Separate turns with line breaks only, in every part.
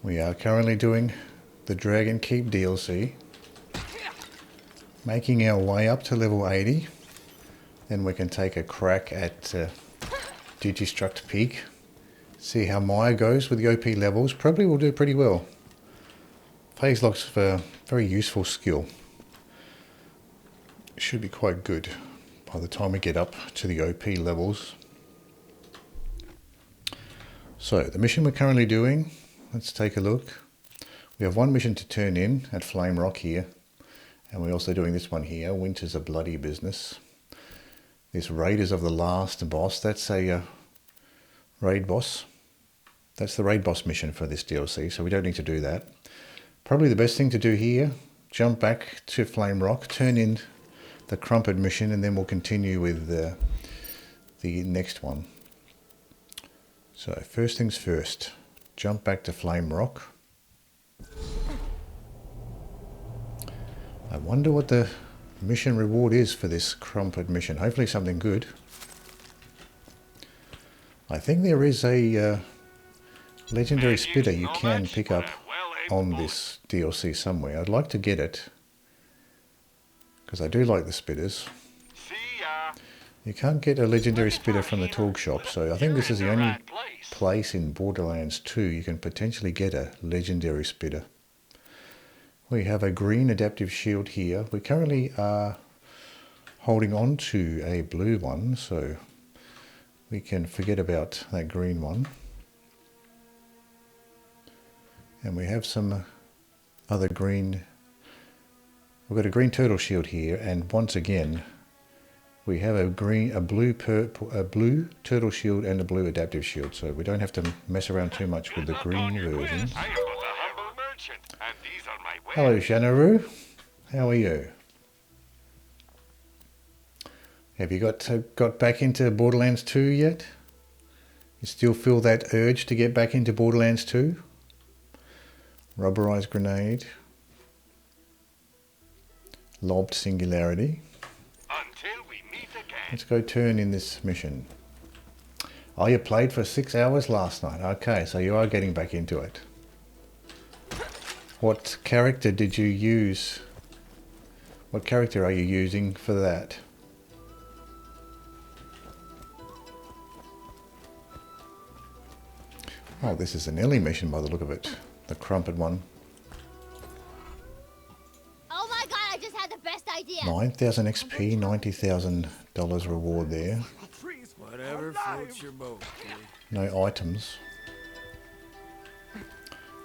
We are currently doing the Dragon Keep DLC, making our way up to level 80. Then we can take a crack at Digistruct Peak, see how Maya goes with the OP levels. Probably will do pretty well. Phase lock's a very useful skill. Should be quite good by the time we get up to the OP levels. So the mission we're currently doing, let's take a look. We have one mission to turn in at Flame Rock here, and we're also doing this one here, Winter's a Bloody Business. This Raiders of the Last Boss, that's a raid boss. That's the raid boss mission for this DLC, so we don't need to do that. Probably the best thing to do here, jump back to Flame Rock, turn in the Crumpet mission, and then we'll continue with the next one. So first things first, jump back to Flame Rock. I wonder what the mission reward is for this Crumpet mission. Hopefully something good. I think there is a legendary spitter you can pick up on this DLC somewhere. I'd like to get it, because I do like the spitters. You can't get a legendary spitter from the Torgue shop, so I think this is the only place in Borderlands 2 you can potentially get a legendary spitter. We have a green adaptive shield here. We currently are holding on to a blue one, so we can forget about that green one. And we have some other green. We've got a green turtle shield here, and once again we have a blue turtle shield and a blue adaptive shield, so we don't have to mess around too much with the green versions. Hello Shanaru, how are you? Have you got back into Borderlands 2 yet? You still feel that urge to get back into Borderlands 2? Rubberized grenade. Lobbed singularity.
Until we meet again.
Let's go turn in this mission. Oh, you played for 6 hours last night. Okay, so you are getting back into it. What character did you use? What character are you using for that? Oh, this is an Ellie mission by the look of it. The Crumpet one.
Oh my god, I just had the best idea.
9,000 XP, $90,000 reward there.
Whatever floats your boat.
No items.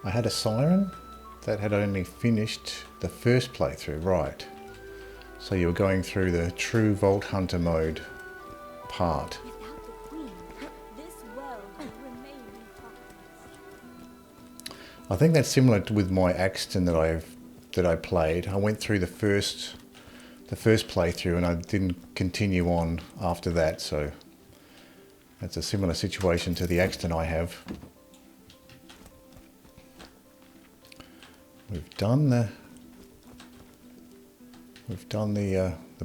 I had a siren that had only finished the first playthrough, right? So you were going through the true Vault Hunter mode part.
Without the queen, this well would remain in
I think that's similar with my Axton that I played. I went through the first playthrough and I didn't continue on after that, so that's a similar situation to the Axton I have. We've done the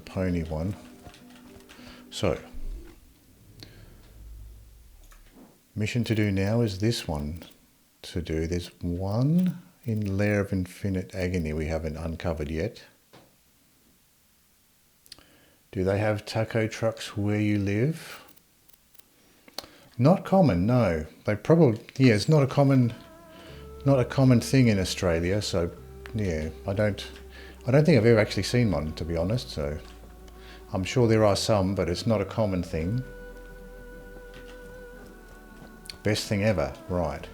pony one. So mission to do now is this one to do. There's one in Lair of Infinite Agony we haven't uncovered yet. Do they have taco trucks where you live? Not common, no. They probably, yeah, it's not a common thing in Australia, so yeah, I don't think I've ever actually seen one, to be honest, so I'm sure there are some, but it's not a common thing. Best thing ever, right.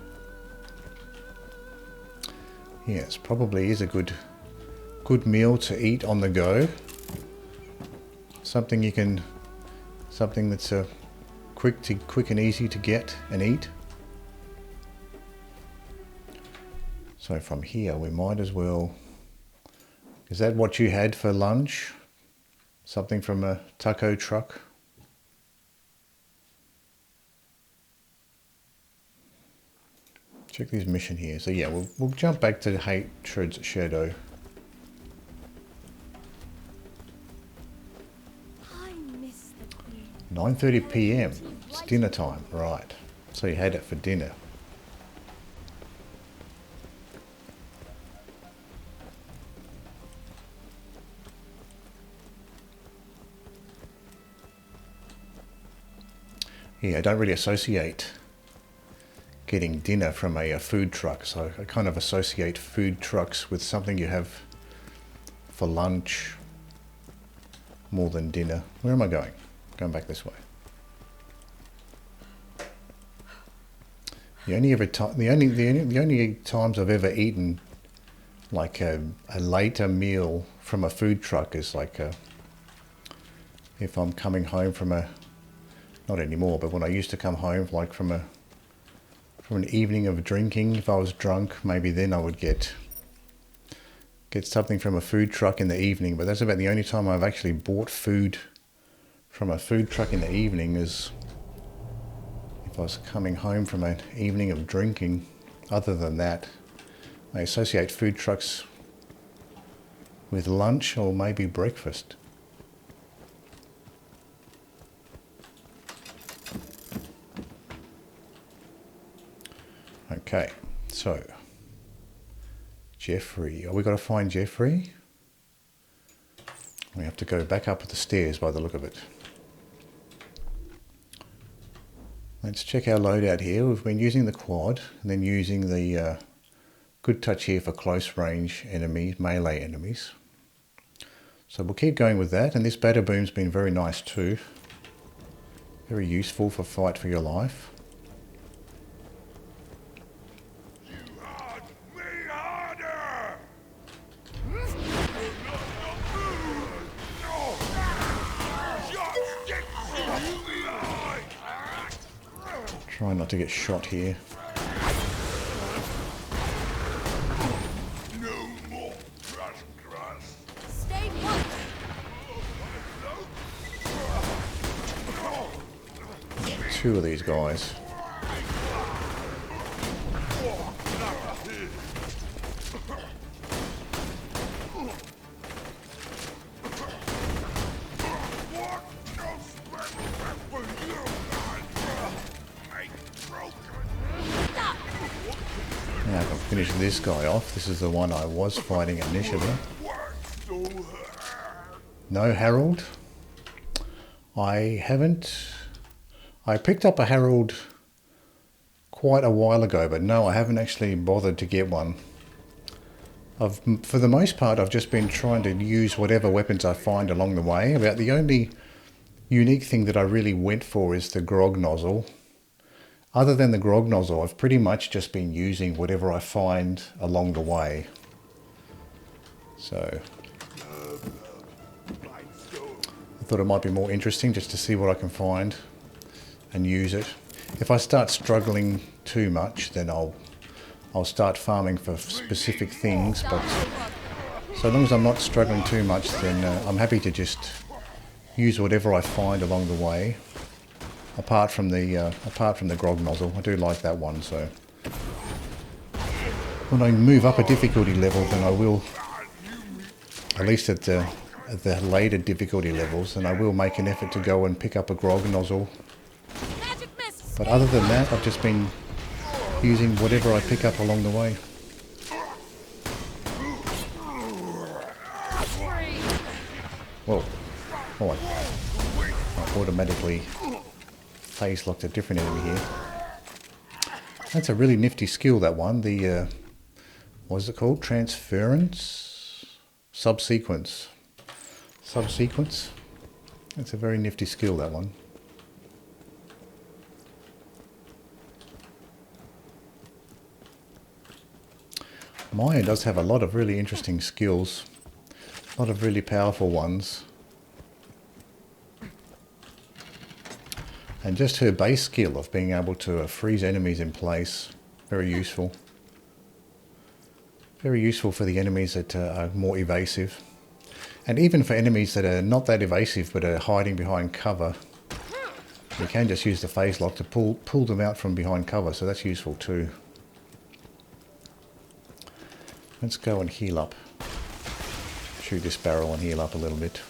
Yes, probably is a good meal to eat on the go. Something that's quick and easy to get and eat. So from here we might as well, is that what you had for lunch? Something from a taco truck? Check this mission here. So yeah, we'll jump back to Hatred's Shadow.
I miss the queen.
9:30 PM. It's dinner time, right? So you had it for dinner. yeah, I don't really associate getting dinner from a food truck. So I kind of associate food trucks with something you have for lunch more than dinner. Where am I going? Going back this way. The only times I've ever eaten like a later meal from a food truck is like if I'm coming home from a, not anymore, but when I used to come home like from an evening of drinking, if I was drunk, maybe then I would get something from a food truck in the evening. But that's about the only time I've actually bought food from a food truck in the evening, is if I was coming home from an evening of drinking. Other than that, I associate food trucks with lunch or maybe breakfast. Okay, so Jeffrey. Oh, we got to find Jeffrey. We have to go back up the stairs by the look of it. Let's check our loadout here. We've been using the quad and then using the good touch here for close range enemies, melee enemies. So we'll keep going with that. And this batter boom's been very nice too. Very useful for fight for your life. Try not to get shot here.
No more crush.
Stay put.
Two of these guys. Now I can finish this guy off. This is the one I was fighting initially. No Harold. I haven't. I picked up a Harold quite a while ago, but no, I haven't actually bothered to get one. For the most part, I've just been trying to use whatever weapons I find along the way. About the only unique thing that I really went for is the Grog nozzle. Other than the Grog nozzle, I've pretty much just been using whatever I find along the way. So I thought it might be more interesting just to see what I can find and use it. If I start struggling too much, then I'll start farming for specific things, but so long as I'm not struggling too much, then I'm happy to just use whatever I find along the way. Apart from the Grog nozzle, I do like that one. So when I move up a difficulty level, then I will, at least at the later difficulty levels, then I will make an effort to go and pick up a Grog nozzle.
Magic missile.
But other than that, I've just been using whatever I pick up along the way. Whoa! Oh, I automatically phase locked a different enemy here. That's a really nifty skill, that one. The what is it called? Transference? Subsequence. Subsequence. That's a very nifty skill, that one. Maya does have a lot of really interesting skills. A lot of really powerful ones. And just her base skill of being able to freeze enemies in place, very useful. Very useful for the enemies that are more evasive. And even for enemies that are not that evasive but are hiding behind cover, you can just use the phase lock to pull them out from behind cover, so that's useful too. Let's go and heal up. Shoot this barrel and heal up a little bit.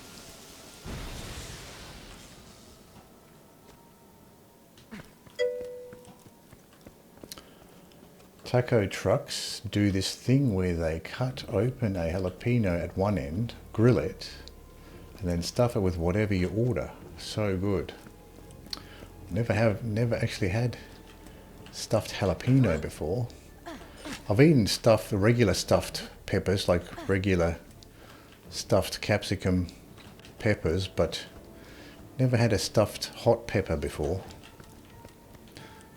Taco trucks do this thing where they cut open a jalapeno at one end, grill it, and then stuff it with whatever you order. So good. Never actually had stuffed jalapeno before. I've eaten regular stuffed peppers, like regular stuffed capsicum peppers, but never had a stuffed hot pepper before.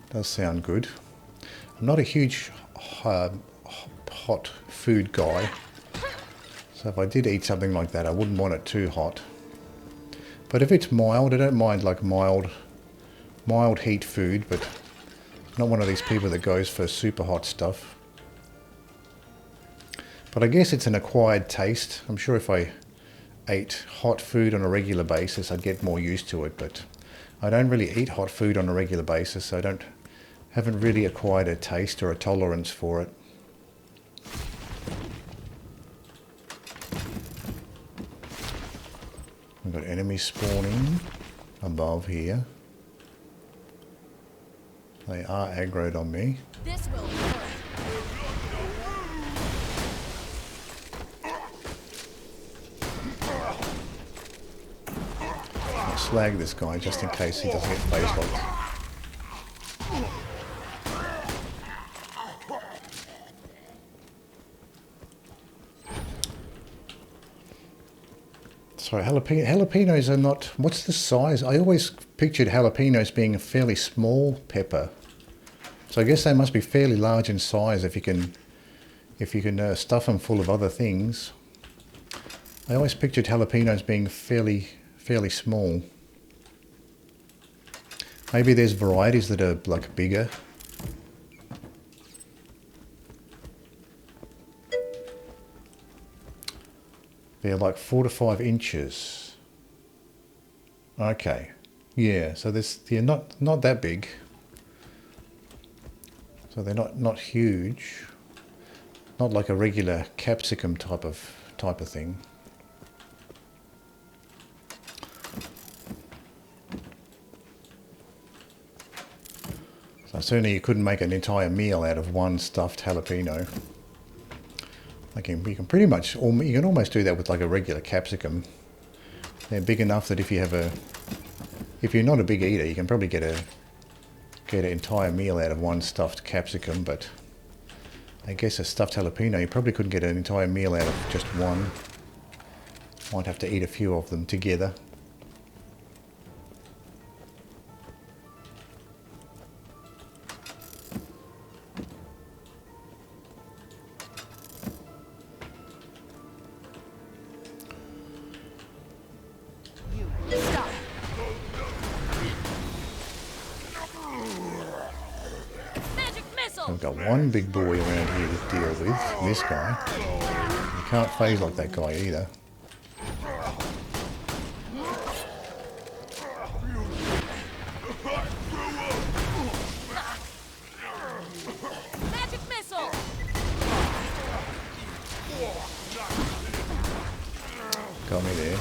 Does sound good. I'm not a huge hot food guy, so if I did eat something like that, I wouldn't want it too hot. But if it's mild, I don't mind like mild heat food, but not one of these people that goes for super hot stuff. But I guess it's an acquired taste. I'm sure if I ate hot food on a regular basis, I'd get more used to it, but I don't really eat hot food on a regular basis, so I haven't really acquired a taste or a tolerance for it. We've got enemies spawning above here. They are aggroed on me.
This will work.
I'll slag this guy just in case he doesn't get phase locked. So jalapenos are not... What's the size? I always pictured jalapenos being a fairly small pepper. So I guess they must be fairly large in size if you can stuff them full of other things. I always pictured jalapenos being fairly small. Maybe there's varieties that are like bigger. They're like 4 to 5 inches. Okay, yeah. So they're not that big. So they're not huge. Not like a regular capsicum type of thing. So certainly you couldn't make an entire meal out of one stuffed jalapeno. You can pretty much, you can almost do that with like a regular capsicum. They're big enough that if you're not a big eater, you can probably get an entire meal out of one stuffed capsicum, but I guess a stuffed jalapeno, you probably couldn't get an entire meal out of just one. Might have to eat a few of them together. I've got one big boy around here to deal with, this guy. You can't phase like that guy either.
Magic missile.
Got me there.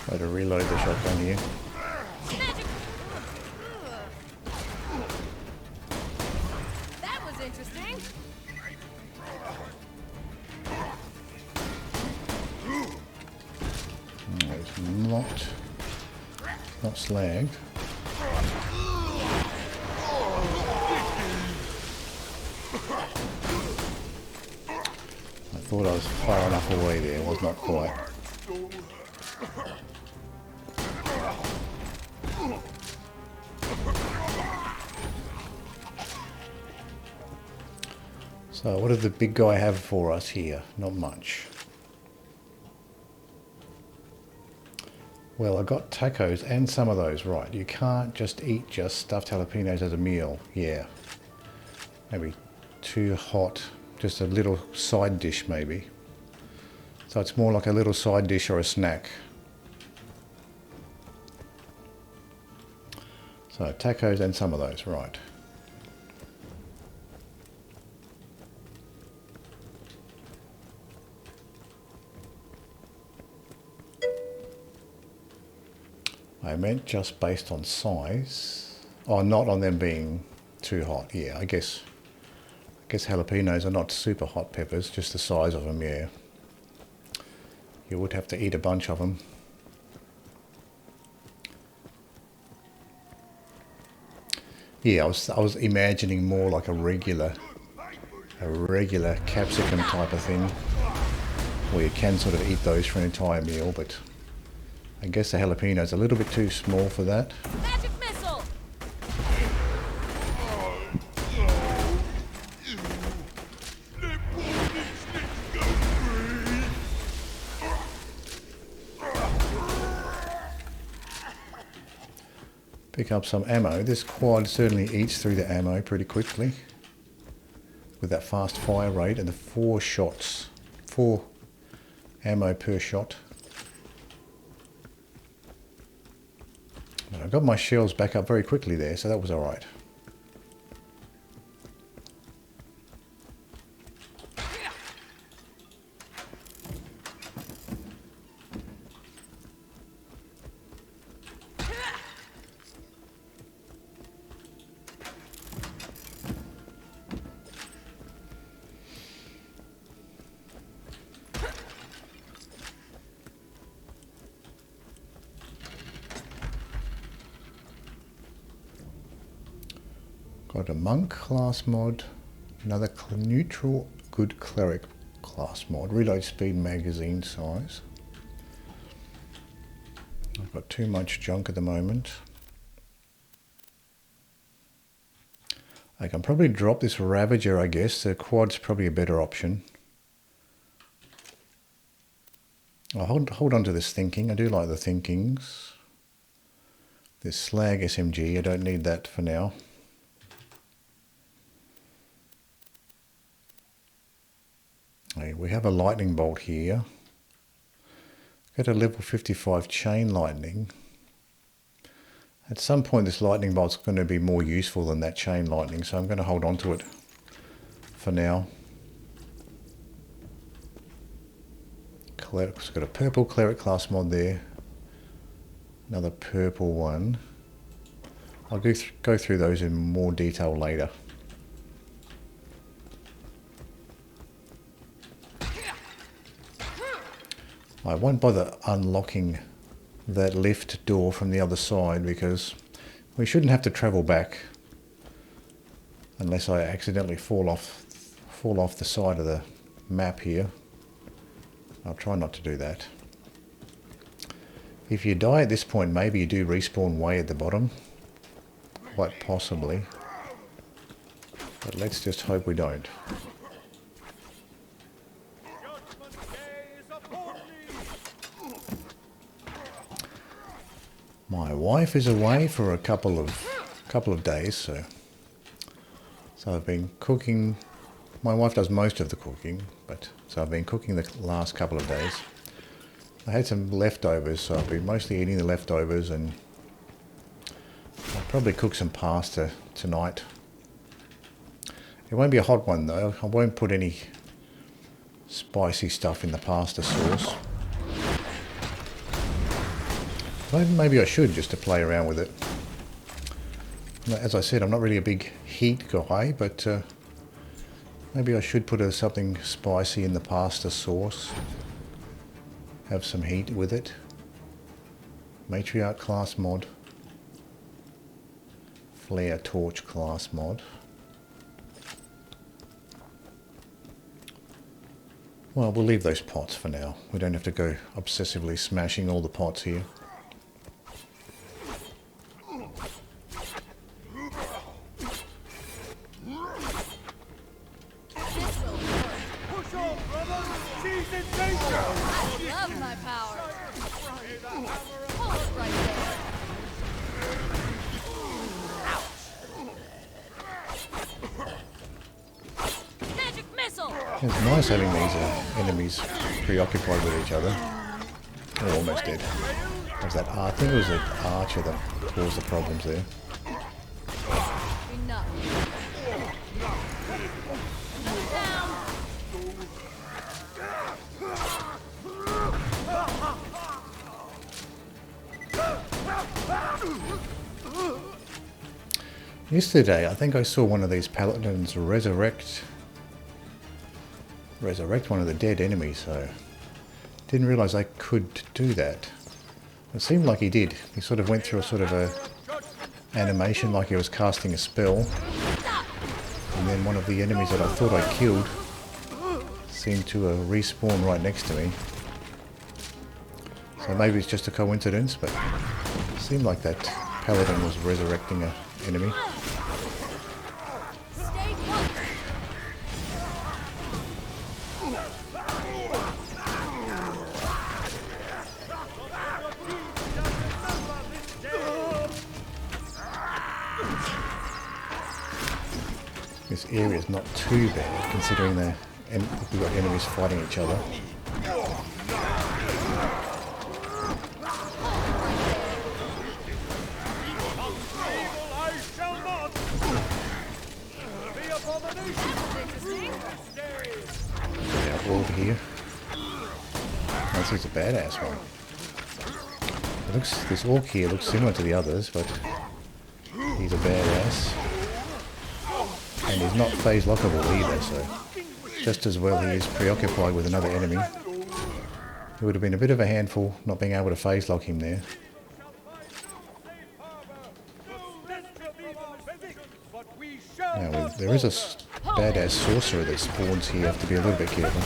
Try to reload the shotgun here.
That was interesting.
No, it's not slagged. I thought I was far enough away there, was not quite. So what did the big guy have for us here? Not much. Well, I got tacos and some of those, right. You can't just eat stuffed jalapenos as a meal. Yeah. Maybe too hot. Just a little side dish maybe. So it's more like a little side dish or a snack. So tacos and some of those, right. I meant just based on size. Oh, not on them being too hot. Yeah, I guess guess jalapenos are not super hot peppers, just the size of them, yeah. You would have to eat a bunch of them. Yeah, I was imagining more like a regular capsicum type of thing, where you can sort of eat those for an entire meal, but I guess the jalapeno's a little bit too small for that.
Magic missile.
Pick up some ammo. This quad certainly eats through the ammo pretty quickly with that fast fire rate and the 4 shots, 4 ammo per shot. But I got my shells back up very quickly there, so that was alright. Got a monk class mod, another neutral good cleric class mod, reload speed, magazine size. I've got too much junk at the moment. I can probably drop this Ravager, I guess. The quad's probably a better option. I'll hold on to this thinking. I do like the thinkings. This slag SMG, I don't need that for now. We have a lightning bolt here. Got a level 55 chain lightning. At some point this lightning bolt's going to be more useful than that chain lightning, so I'm going to hold on to it for now. Cleric's got a purple cleric class mod there. Another purple one. I'll go through those in more detail later. I won't bother unlocking that lift door from the other side because we shouldn't have to travel back unless I accidentally fall off the side of the map here. I'll try not to do that. If you die at this point, maybe you do respawn way at the bottom. Quite possibly. But let's just hope we don't. My wife is away for a couple of days, so I've been cooking. My wife does most of the cooking, so I've been cooking the last couple of days. I had some leftovers, so I've been mostly eating the leftovers, and I'll probably cook some pasta tonight. It won't be a hot one though. I won't put any spicy stuff in the pasta sauce. Maybe I should, just to play around with it. As I said, I'm not really a big heat guy, but maybe I should put something spicy in the pasta sauce. Have some heat with it. Matriarch class mod. Flare torch class mod. Well, we'll leave those pots for now. We don't have to go obsessively smashing all the pots here. It's nice having these enemies preoccupied with each other. Oh, almost dead. Was that I think it was an archer that caused the problems there. Yesterday, I think I saw one of these paladins resurrect resurrect one of the dead enemies, so didn't realise I could do that. It seemed like he did. He sort of went through a sort of a animation like he was casting a spell, and then one of the enemies that I thought I killed seemed to respawn right next to me. So maybe it's just a coincidence, but it seemed like that paladin was resurrecting an enemy. This area is not too bad considering we've got enemies fighting each other. Our orb here. This is a badass one. This orc here looks similar to the others, but he's a badass. And he's not phase lockable either, so just as well he is preoccupied with another enemy. It would have been a bit of a handful not being able to phase lock him there. Now, there is a badass sorcerer that spawns here. You have to be a little bit careful.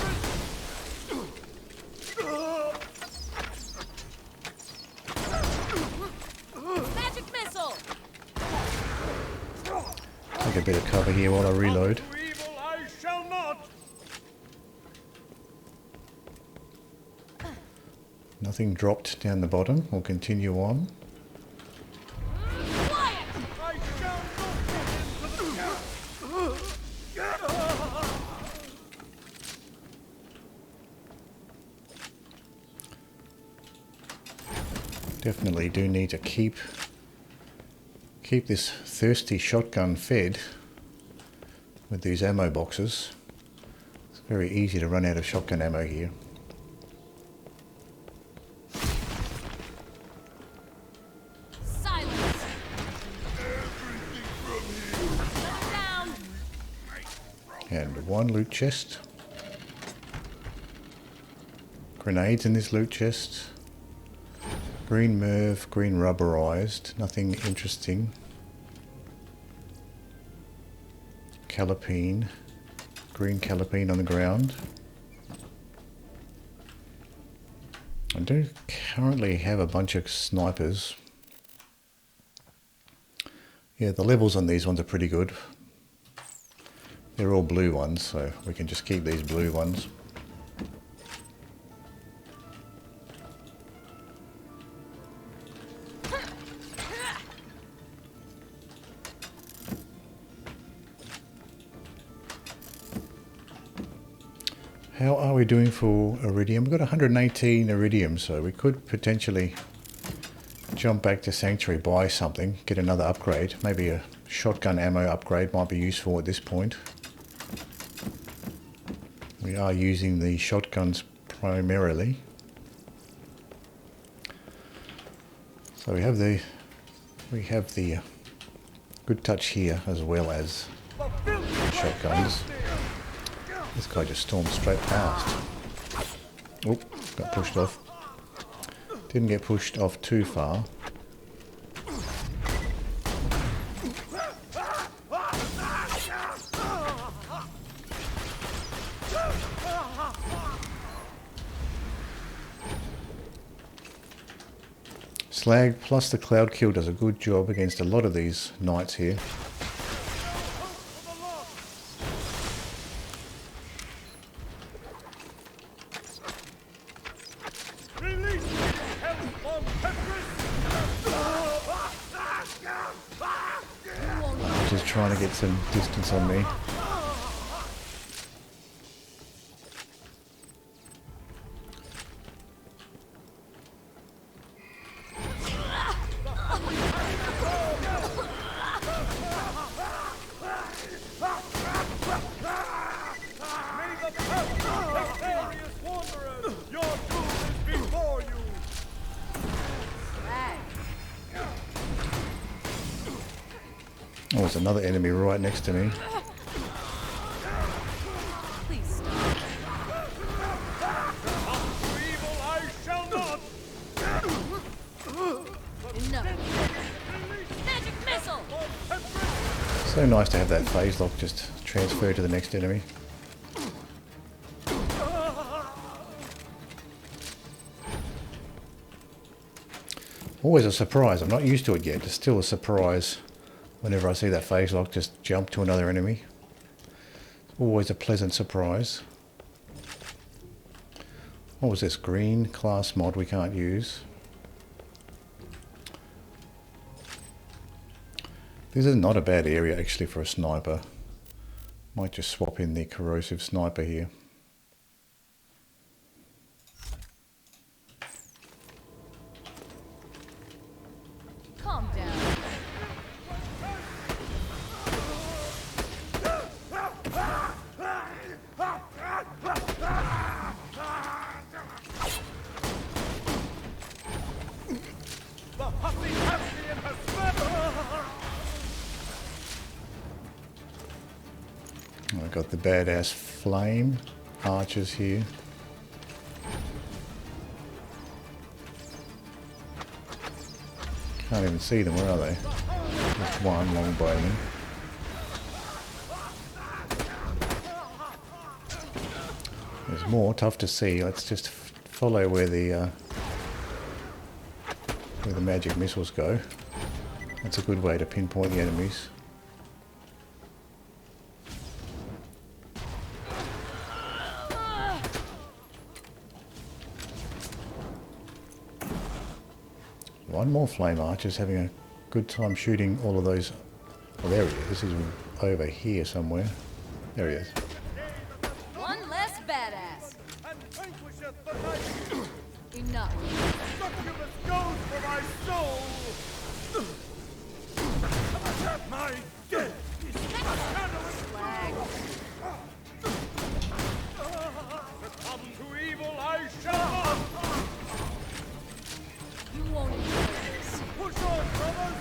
Magic missile.
Take a bit of cover here while I reload. Nothing dropped down the bottom. We'll continue on. Definitely do need to keep this thirsty shotgun fed with these ammo boxes. It's very easy to run out of shotgun ammo here.
Silence. Down.
And one loot chest. Grenades in this loot chest. Green Merv, green rubberized, nothing interesting. Calipine, green calipine on the ground. I do currently have a bunch of snipers. Yeah, the levels on these ones are pretty good. They're all blue ones, so we can just keep these blue ones. How are we doing for iridium? We've got 118 iridium, so we could potentially jump back to Sanctuary, buy something, get another upgrade. Maybe a shotgun ammo upgrade might be useful at this point. We are using the shotguns primarily. So we have the good touch here as well as shotguns. This guy just stormed straight past. Oh, got pushed off. Didn't get pushed off too far. Slag plus the Cloud Kill does a good job against a lot of these knights here. Just trying to get some distance on me. Oh, there's another enemy right next to me.
Please stop.
So nice to have that phase lock just transfer to the next enemy. Always a surprise. I'm not used to it yet. It's still a surprise whenever I see that phase lock just jump to another enemy. Always a pleasant surprise. What was this? Green class mod we can't use. This is not a bad area actually for a sniper. Might just swap in the corrosive sniper here.
Calm down.
I've got the badass flame archers here. Can't even see them, where are they? Just one long bowman. There's more, tough to see. Let's just follow where the magic missiles go. That's a good way to pinpoint the enemies. One more flame archer's having a good time shooting all of those. Well, there he is. He's over here somewhere. There he is.
One less badass. Enough.
goes for my soul! My death is
Flag.
come to evil I shall not!
You won't enjoy this.
Push on, brothers!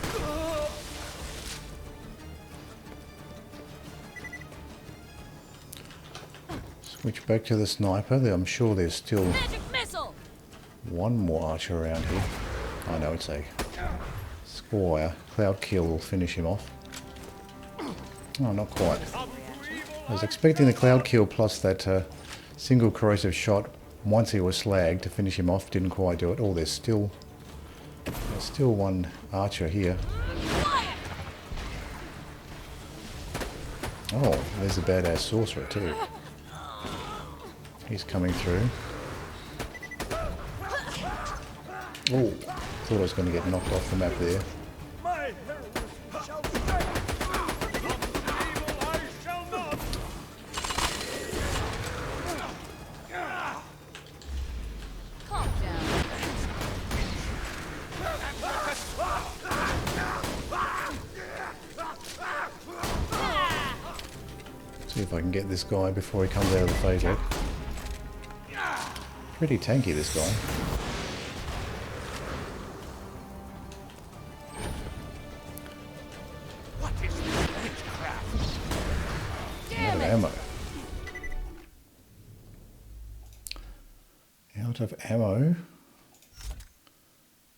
Switch back to the sniper. I'm sure there's still
Magic missile.
one more archer around here. I know it's a squire. Cloud kill will finish him off. Oh, not quite. I was expecting the cloud kill plus that single corrosive shot once he was slagged to finish him off. Didn't quite do it. Oh, there's still one archer here. Oh, there's a badass sorcerer too. He's coming through. Oh, thought I was going to get knocked off the map there.
My heroism shall stand! Come to evil I shall not!
Calm down.
See if I can get this guy before he comes out of the phase lock. Pretty tanky, this guy.
What is this witchcraft?
Out of ammo. Out of ammo.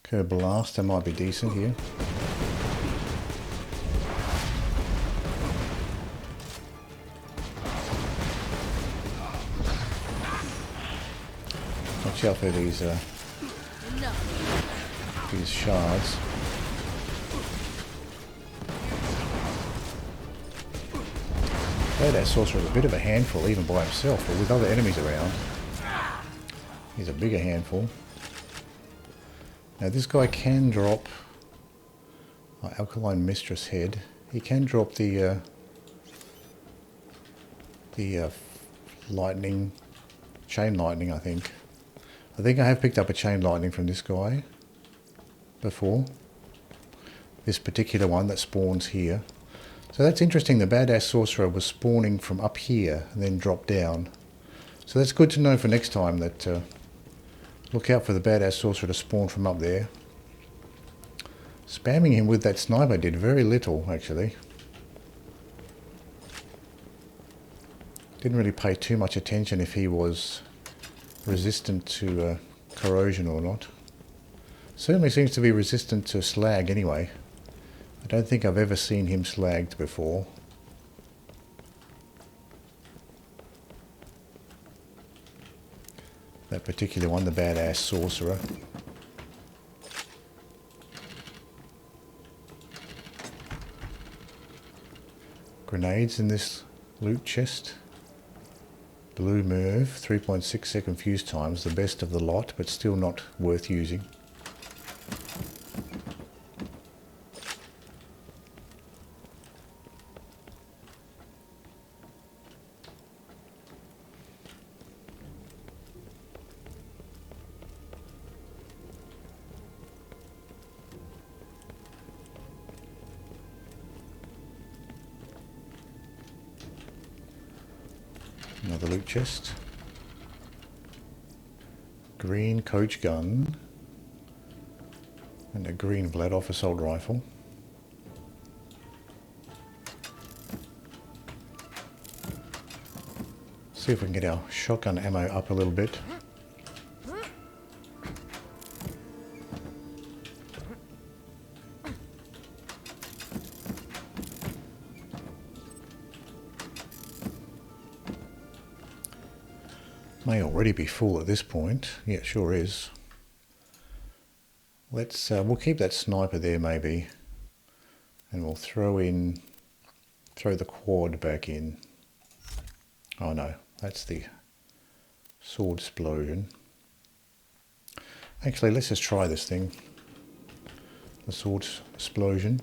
Kerblaster might be decent here. Watch out for these shards. That sorcerer is a bit of a handful even by himself, but with other enemies around, he's a bigger handful. Now this guy can drop Alkaline Mistress head. He can drop the lightning, chain lightning, I think. I think I have picked up a chain lightning from this guy before. This particular one that spawns here. So that's interesting, the badass sorcerer was spawning from up here and then dropped down. So that's good to know for next time, that look out for the badass sorcerer to spawn from up there. Spamming him with that sniper did very little, actually. Didn't really pay too much attention if he was resistant to corrosion or not. Certainly seems to be resistant to slag anyway. I don't think I've ever seen him slagged before. That particular one, the badass sorcerer. Grenades in this loot chest. Blue Merv, 3.6 second fuse times, the best of the lot, but still not worth using. Another loot chest. Green coach gun. And a green Vladoff assault rifle. See if we can get our shotgun ammo up a little bit. May already be full at this point. Yeah, it sure is. Let's we'll keep that sniper there maybe, and we'll throw the quad back in. Oh no, that's the sword explosion. Actually, let's just try this thing. The sword explosion.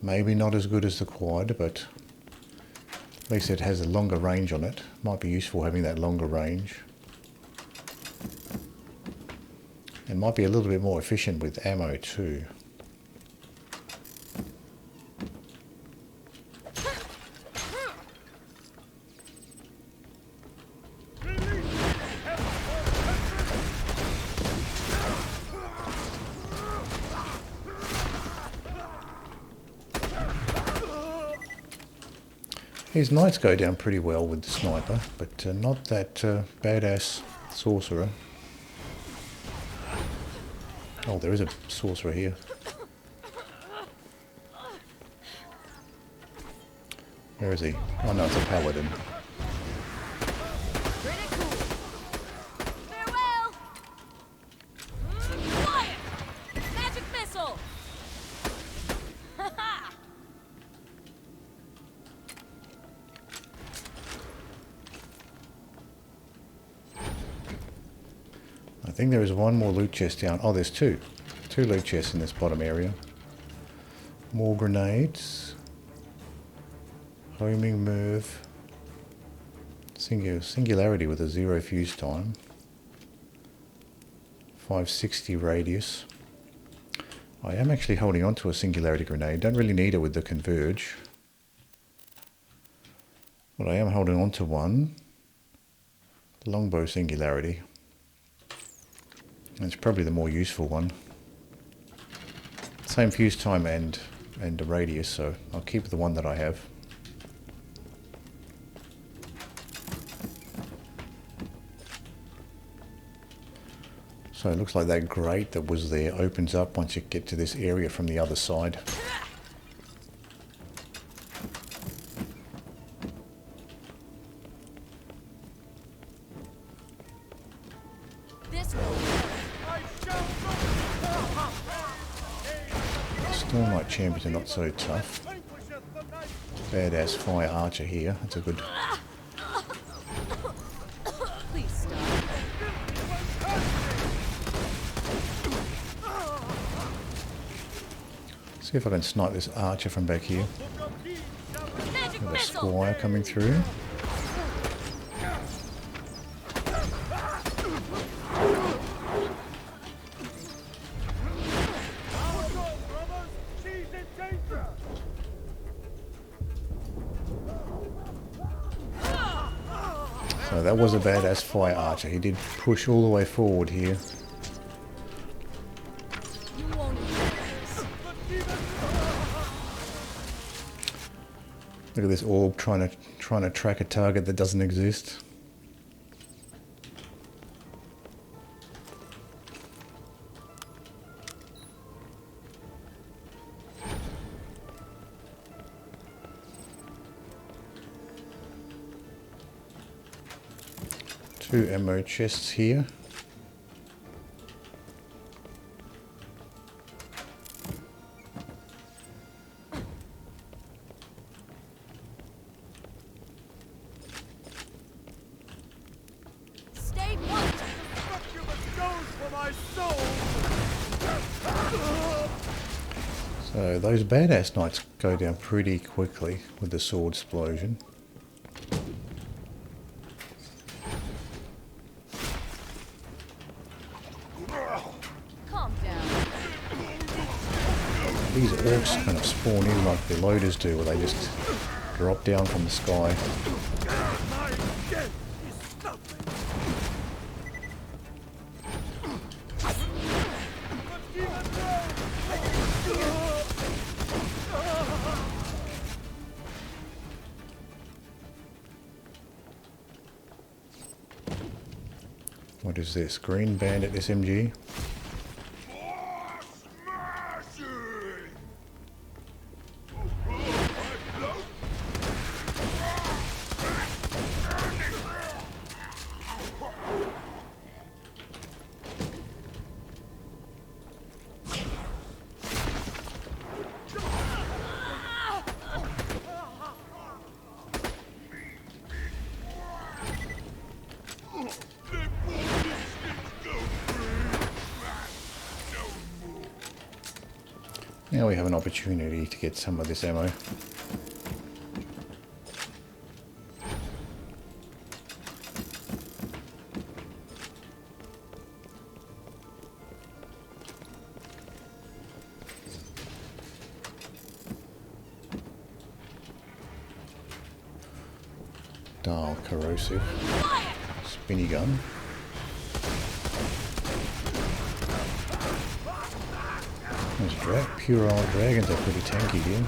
Maybe not as good as the quad, but at least it has a longer range on it. Might be useful having that longer range. And might be a little bit more efficient with ammo too. His knights go down pretty well with the sniper, but not that badass sorcerer. Oh, there is a sorcerer here. Where is he? Oh no, it's a paladin.
Farewell! Fire! Magic missile!
I think there is one more loot chest down. Oh, there's two. Two loot chests in this bottom area. More grenades. Homing Merv. Singularity with a 0 fuse time. 560 radius. I am actually holding on to a singularity grenade. Don't really need it with the converge. But I am holding on to one. Longbow singularity. It's probably the more useful one. Same fuse time and the radius, so I'll keep the one that I have. So it looks like that grate that was there opens up once you get to this area from the other side. Stormlight champions are not so tough. Badass fire archer here. That's a good.
Please stop.
See if I can snipe this archer from back here.
Magic
Got a
missile!
squire coming through. So that was a badass fire archer. He did push all the way forward here.
You won't enjoy this.
Look at this orb trying to track a target that doesn't exist. 2 ammo chests here.
Stay put!
Succubus goes for my soul!
So those badass knights go down pretty quickly with the sword explosion.
Calm down.
These orcs kind of spawn in like the loaders do, where they just drop down from the sky.
My death is nothing! But even
What is this? Green Bandit SMG?
More smashing!
Now we have an opportunity to get some of this ammo. Dial corrosive. Spinny gun. Those pure old dragons are pretty tanky here.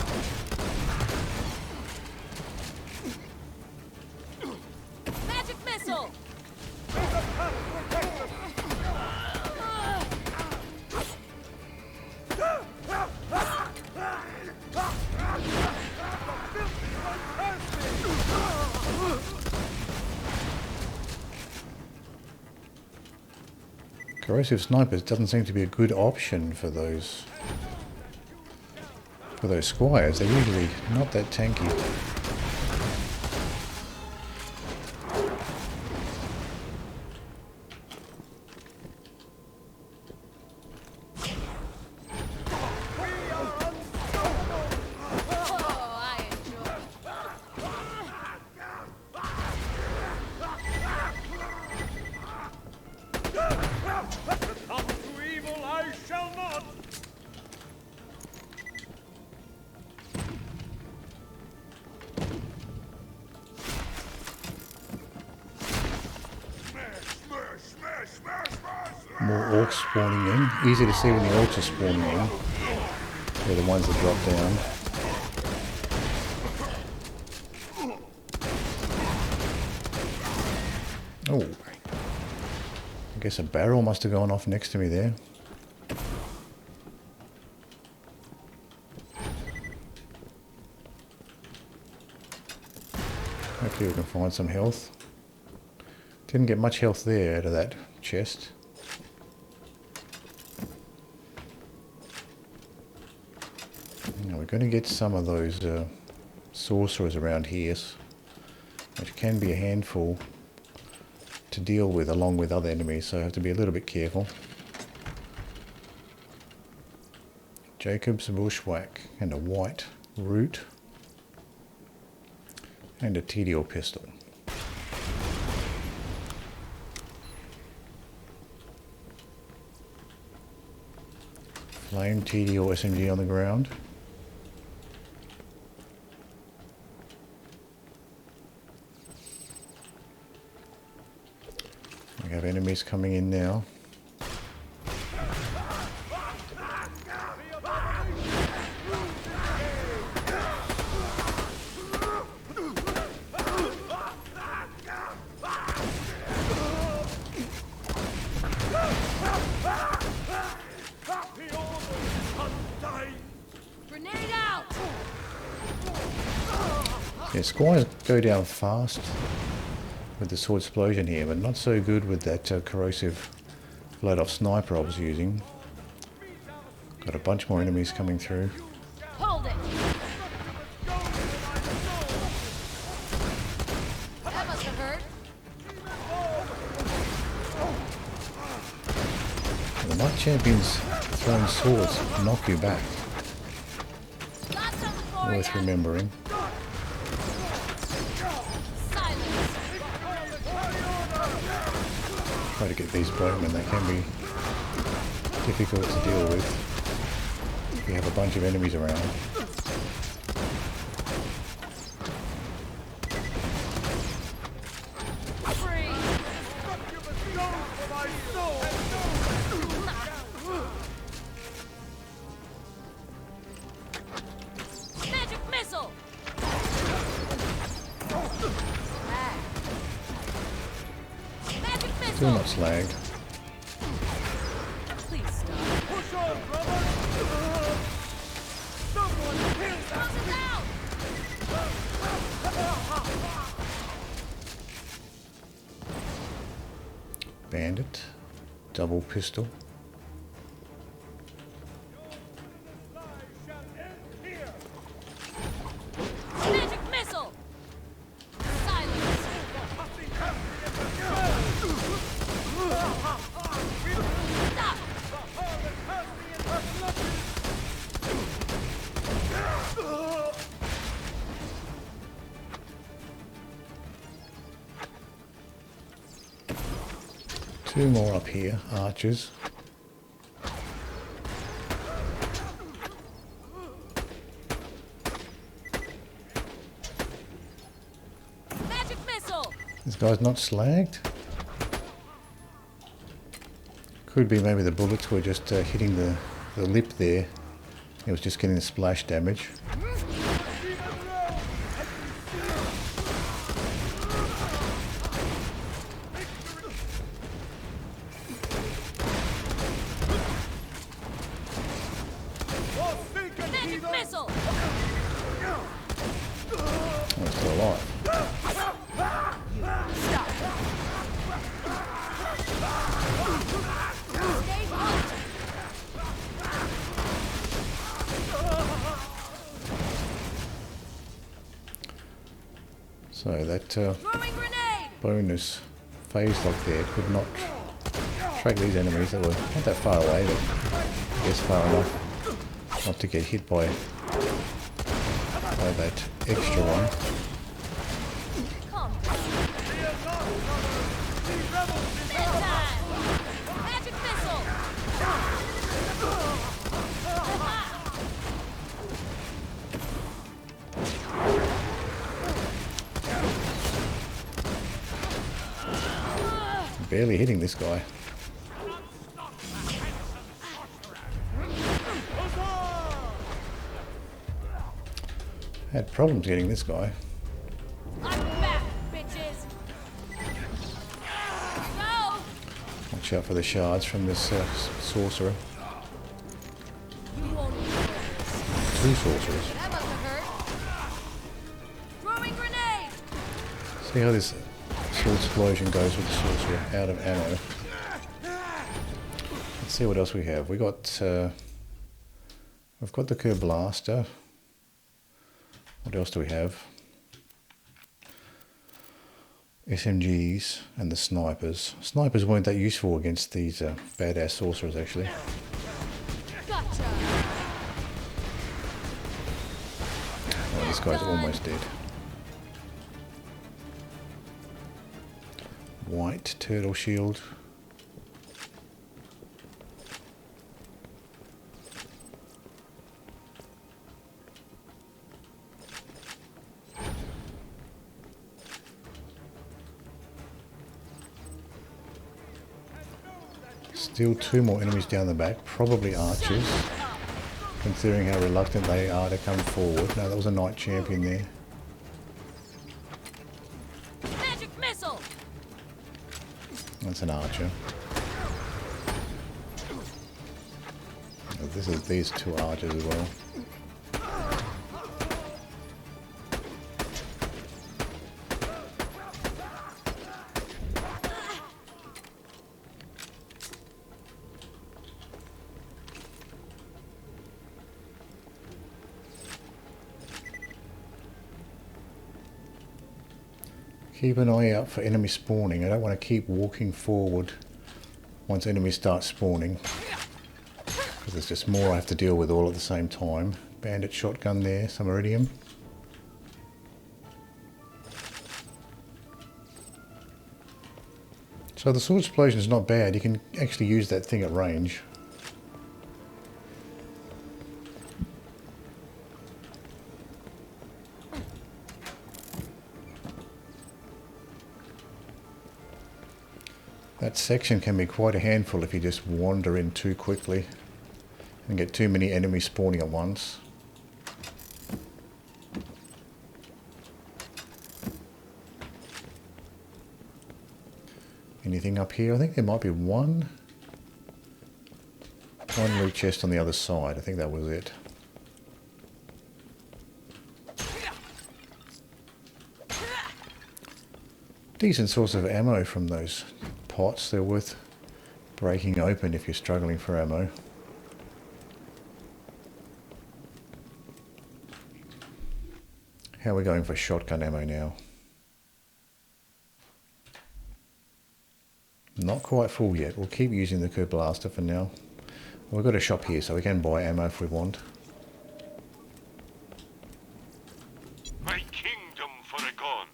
Magic missile!
Corrosive snipers doesn't seem to be a good option for those squires. They're usually not that tanky.
Oh, I enjoy it.
Come to evil I shall not!
Smash, smash, smash, smash!
More orcs spawning in. Easy to see when the orcs are spawning in. They're the ones that drop down. Oh. I guess a barrel must have gone off next to me there. Hopefully we can find some health. Didn't get much health there out of that chest. Now we're going to get some of those sorcerers around here, which can be a handful to deal with along with other enemies, so I have to be a little bit careful. Jackobs Bushwhack and a white root and a TDO pistol. Flame TDO SMG on the ground. We have enemies coming in now.
Grenade out!
Yeah, squires go down fast. with the sword explosion here, but not so good with that corrosive load-off sniper I was using. Got a bunch more enemies coming through.
Hold it! That must have hurt.
The Knight Champions throwing swords knock you back.
Got something for
Worth
ya.
remembering.
Silence.
Try to get these bowmen, they can be difficult to deal with if you have a bunch of enemies around.
Free. Magic missile. Magic
Still
missile.
not slagged.
Please stop.
Push on, brother! Someone kill that!
Close it down.
Bandit. Double pistol.
Lies shall end here!
Magic missile. Silence. Stop.
Two more up here, archers.
Magic missile.
This guy's not slagged. Could be maybe the bullets were just hitting the lip there. It was just getting the splash damage.
Magic missile.
Oh, it's still alive.
Stay put.
So that
Throwing grenade.
bonus phase lock there could not track these enemies that were not that far away, but I guess far enough not to get hit by that extra one.
Calm down. Bedtime. Magic missile.
Barely hitting this guy. Had problems getting this guy.
I'm back, bitches. Go.
Watch out for the shards from this sorcerer.
You won't enjoy this.
Two sorcerers.
That must have hurt. Throwing grenade.
See how this sword explosion goes with the sorcerer out of ammo. Let's see what else we have. We've got the Kerblaster. What else do we have? SMGs and the snipers. Snipers weren't that useful against these badass sorcerers actually.
Gotcha.
Oh, this guy's almost dead. White turtle shield. Still two more enemies down the back, probably archers, considering how reluctant they are to come forward. No, that was a knight champion there.
Magic missile.
That's an archer. Oh, this is these two archers as well. Keep an eye out for enemy spawning. I don't want to keep walking forward once enemies start spawning, because there's just more I have to deal with all at the same time. Bandit shotgun there, some iridium. So the sword explosion is not bad. You can actually use that thing at range. That section can be quite a handful if you just wander in too quickly and get too many enemies spawning at once. Anything up here? I think there might be one loot chest on the other side. I think that was it. Decent source of ammo from those pots. They're worth breaking open if you're struggling for ammo. How are we going for shotgun ammo now? Not quite full yet. We'll keep using the Kerblaster for now. We've got a shop here, so we can buy ammo if we want.
My kingdom for a gun.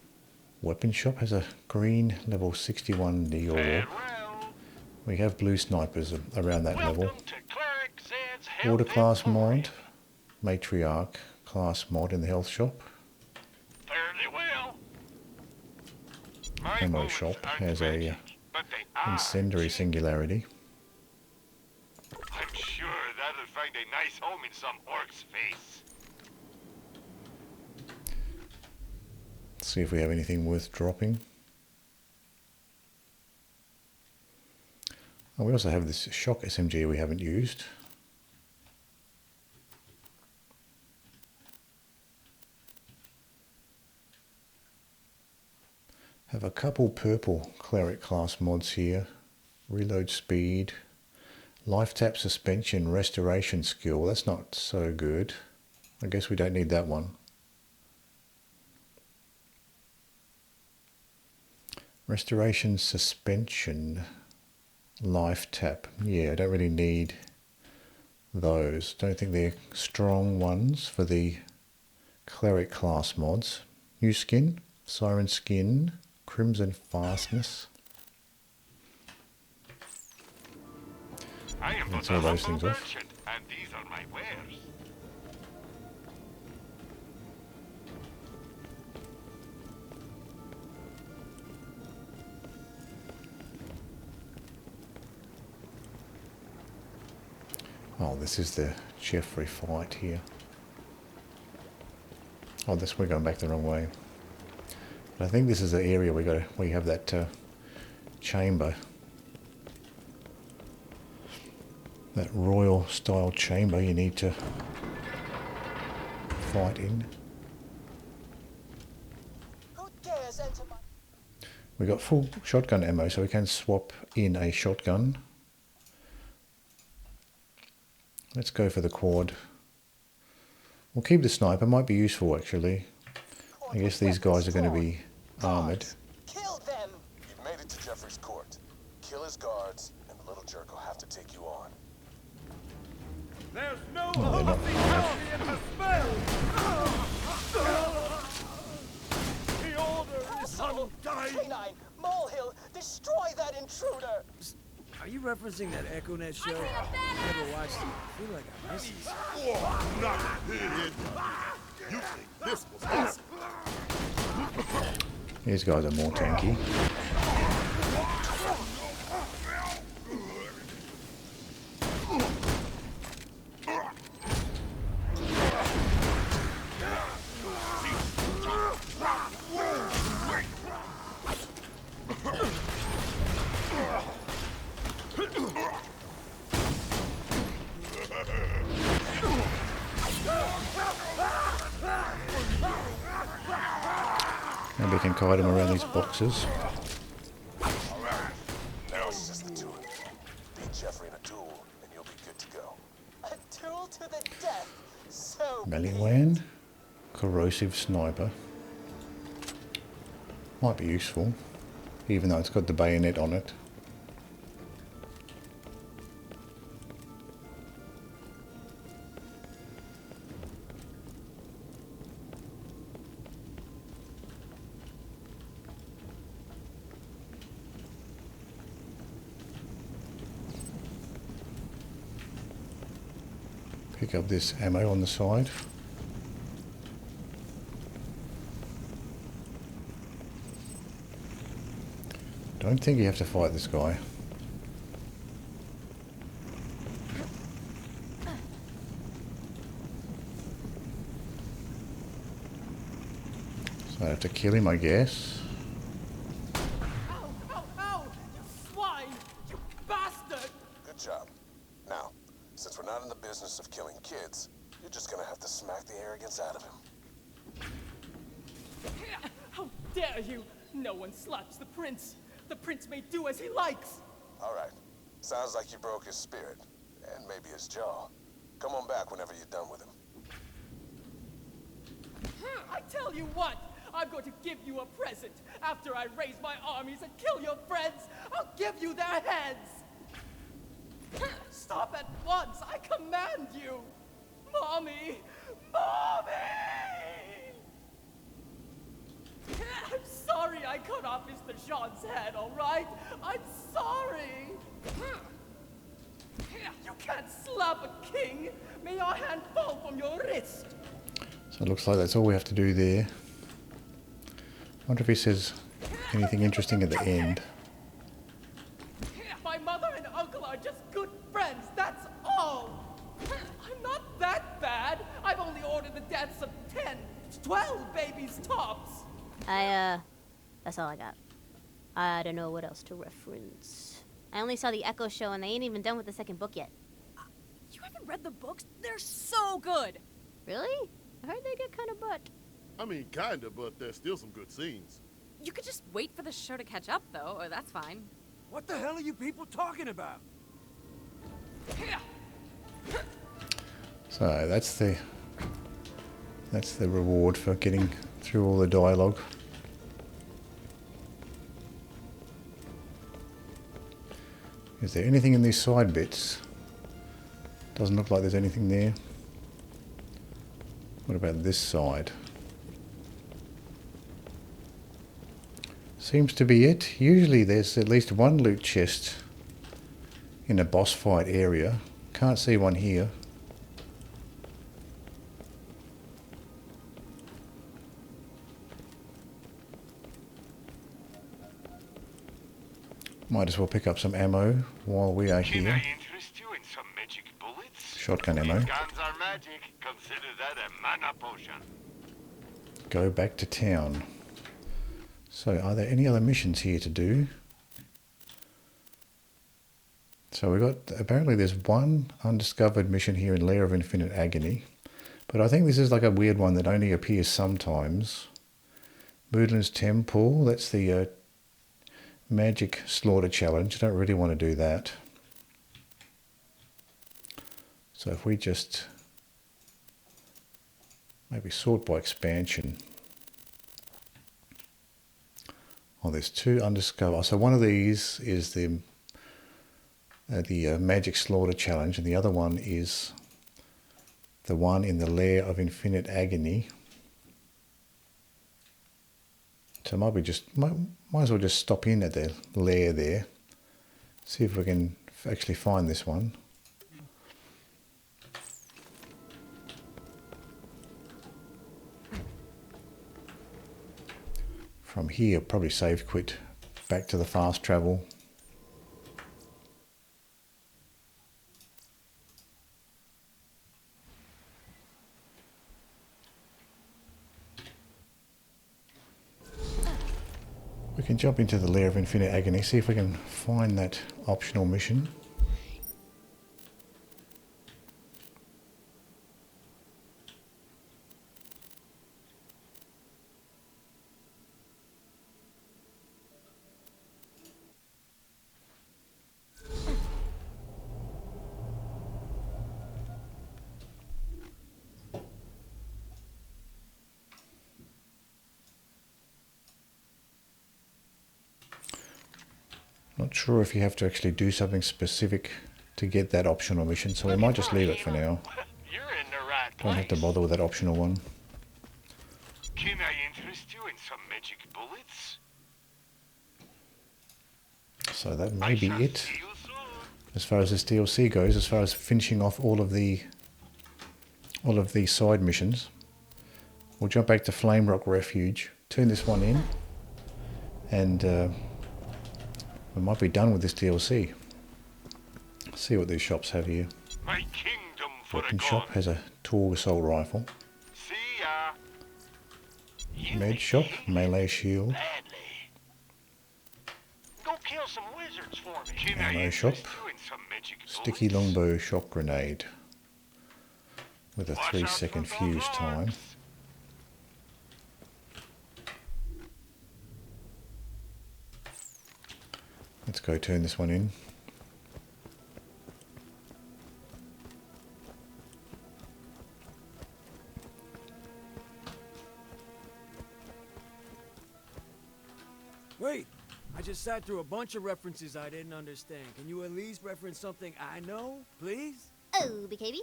Weapon shop has a green level 61 Dior.
Farewell.
We have blue snipers around that level.
Welcome to Cleric Zed's Health
Order class
Emporium.
mod. Matriarch class mod in the health shop.
Fairly well. My
Ammo
moments
shop
aren't
has
magic,
a
but they are
incendiary
cheap.
singularity.
I'm sure that'll find a nice home in some orc's face.
See if we have anything worth dropping. Oh, we also have this shock SMG we haven't used. Have a couple purple cleric class mods here. Reload speed, life tap suspension, restoration skill. That's not so good. I guess we don't need that one. Restoration suspension, life tap. Yeah, I don't really need those. Don't think they're strong ones for the cleric class mods. New skin, siren skin, crimson fastness.
I am
Let's
but a
all those
humble
things off.
merchant, and these are my wares.
Oh, this is the Jeffrey fight here. Oh, we're going back the wrong way. But I think this is the area we have that chamber. That royal style chamber you need to fight in.
Who dares enter my...
We got full shotgun ammo, so we can swap in a shotgun. Let's go for the quad. We'll keep the sniper, might be useful actually. I guess these guys are going to be armoured.
Kill them!
You've made it to Jeffrey's court. Kill his guards, and the little jerk will have to take you on.
There's no
Oh, they're not
hospitality in the spell! The order is undying!
Canine! Molehill! Destroy that intruder!
Are you referencing that EchoNet show? I never watched it. I feel like I missed it.
Oh, not it. You think this was awesome?
These guys are more tanky. And we can kite them around these boxes.
Now it's just the two of you. Beat Jeffrey in a duel, and you'll be good to go.
A duel to the death! So
Maliwan, corrosive sniper. Might be useful, even though it's got the bayonet on it. Pick up this ammo on the side. Don't think you have to fight this guy. So I have to kill him, I guess.
Ow! Ow! Ow! You swine! You bastard!
Good job. Now, since we're not in the business of killing kids, you're just gonna have to smack the arrogance out of him.
How dare you! No one slaps the prince! The prince may do as he likes!
Alright. Sounds like you broke his spirit. And maybe his jaw. Come on back whenever you're done with him.
I tell you what! I'm going to give you a present! After I raise my armies and kill your friends, I'll give you their heads! Stop at once! I command you! Mommy! Mommy! I'm sorry I cut off Mr. Jean's head, all right? I'm sorry! You can't slap a king! May your hand fall from your wrist!
So it looks like that's all we have to do there. Wonder if he says anything interesting at the end.
My mother and uncle are just good friends, that's all! I'm not that bad! I've only ordered the deaths of 10, 12 babies tops!
That's all I got. I don't know what else to reference. I only saw the Echo show and they ain't even done with the second book yet.
You haven't read the books? They're so good!
Really? I heard they get kind of butt.
I mean, kinda, but there's still some good scenes.
You could just wait for the show to catch up, though, or that's fine.
What the hell are you people talking about?
So that's the reward for getting through all the dialogue. Is there anything in these side bits? Doesn't look like there's anything there. What about this side? Seems to be it. Usually there's at least one loot chest in a boss fight area. Can't see one here. Might as well pick up some ammo while we are
Can
here.
I interest you in some magic bullets?
Shotgun ammo.
If guns are magic, consider that a mana potion.
Go back to town. So are there any other missions here to do? So we got, apparently there's one undiscovered mission here in Lair of Infinite Agony. But I think this is like a weird one that only appears sometimes. Murderlin's Temple, that's the Magic Slaughter Challenge. I don't really want to do that. So if we just maybe sort by expansion. Oh, there's two undiscovered. So one of these is the Magic Slaughter Challenge, and the other one is the one in the Lair of Infinite Agony. So might as well just stop in at the lair there, see if we can actually find this one. From here, probably save quit back to the fast travel. We can jump into the Lair of Infinite Agony, see if we can find that optional mission. Not sure if you have to actually do something specific to get that optional mission, so we might just leave it for now.
You're in the right
Don't have to
place.
bother with that optional one.
Can I interest you in some magic bullets?
So that may be
shall
it
see you soon.
as far as this DLC goes, as far as finishing off all of the side missions. We'll jump back to Flame Rock Refuge, turn this one in, and we might be done with this DLC. See what these shops have here.
My kingdom for a
Weapon
gun.
shop has a Torgue assault rifle.
See ya. You
Med
make
shop,
me hate
melee shield.
badly. Go kill some wizards for me. Can I
Ammo shop.
interest you in some magic
Sticky
bullets?
longbow shock grenade with a
Watch out
3-second
for those
fuse time.
orcs.
Let's go turn this one in.
Wait, I just sat through a bunch of references I didn't understand. Can you at least reference something I know, please?
Oh, BKB,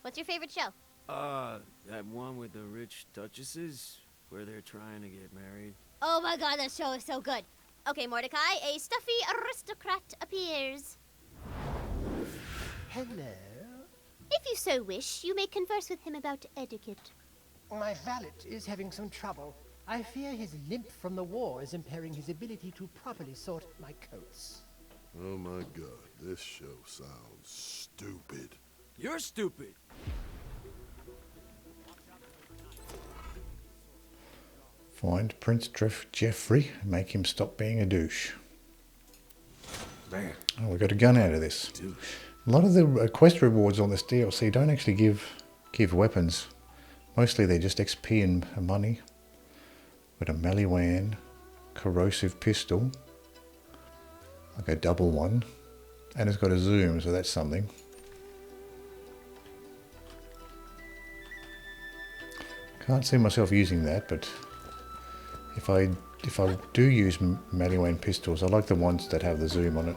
what's your favorite show?
That one with the rich duchesses, where they're trying to get married.
Oh my god, that show is so good. Okay, Mordecai, a stuffy aristocrat appears.
Hello?
If you so wish, you may converse with him about etiquette.
My valet is having some trouble. I fear his limp from the war is impairing his ability to properly sort my coats.
Oh my god, this show sounds stupid.
You're stupid.
Find Prince Jeffrey and make him stop being a douche.
Man,
Oh, we got a gun out of this.
douche.
A lot of the quest rewards on this DLC don't actually give weapons. Mostly they're just XP and money. Got a Maliwan corrosive pistol, like a double one, and it's got a zoom, so that's something. Can't see myself using that, but if I do use Maliwan pistols, I like the ones that have the zoom on it.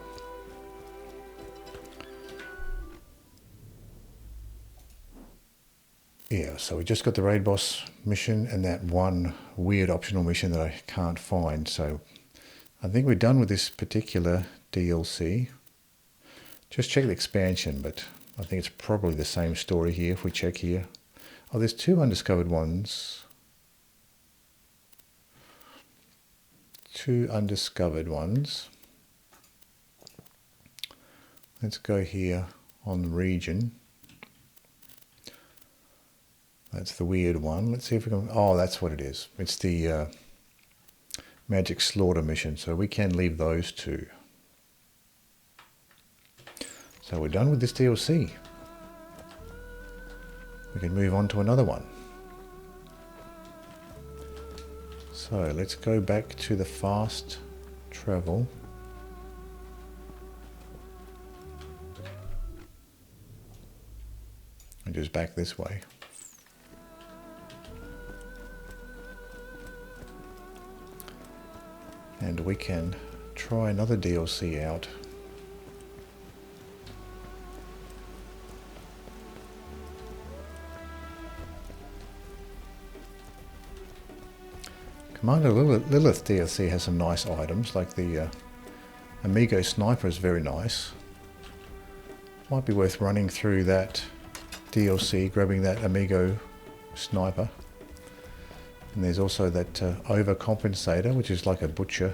Yeah, so we just got the raid boss mission and that one weird optional mission that I can't find. So I think we're done with this particular DLC. Just check the expansion, but I think it's probably the same story here if we check here. Oh, there's 2 undiscovered ones. 2 undiscovered ones. Let's go here on region. That's the weird one. Let's see if we can... Oh, that's what it is. It's the Magic Slaughter mission. So we can leave those 2. So we're done with this DLC. We can move on to another one. So let's go back to the fast travel. And just back this way. And we can try another DLC out. Commander Lilith DLC has some nice items, like the Amigo Sniper is very nice. Might be worth running through that DLC, grabbing that Amigo Sniper. And there's also that overcompensator, which is like a butcher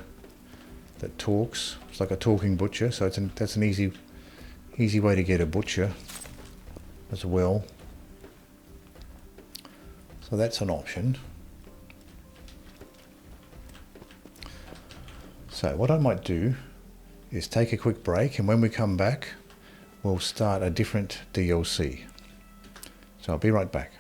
that talks. It's like a talking butcher, so that's an easy way to get a butcher as well. So that's an option. So what I might do is take a quick break, and when we come back, we'll start a different DLC. So I'll be right back.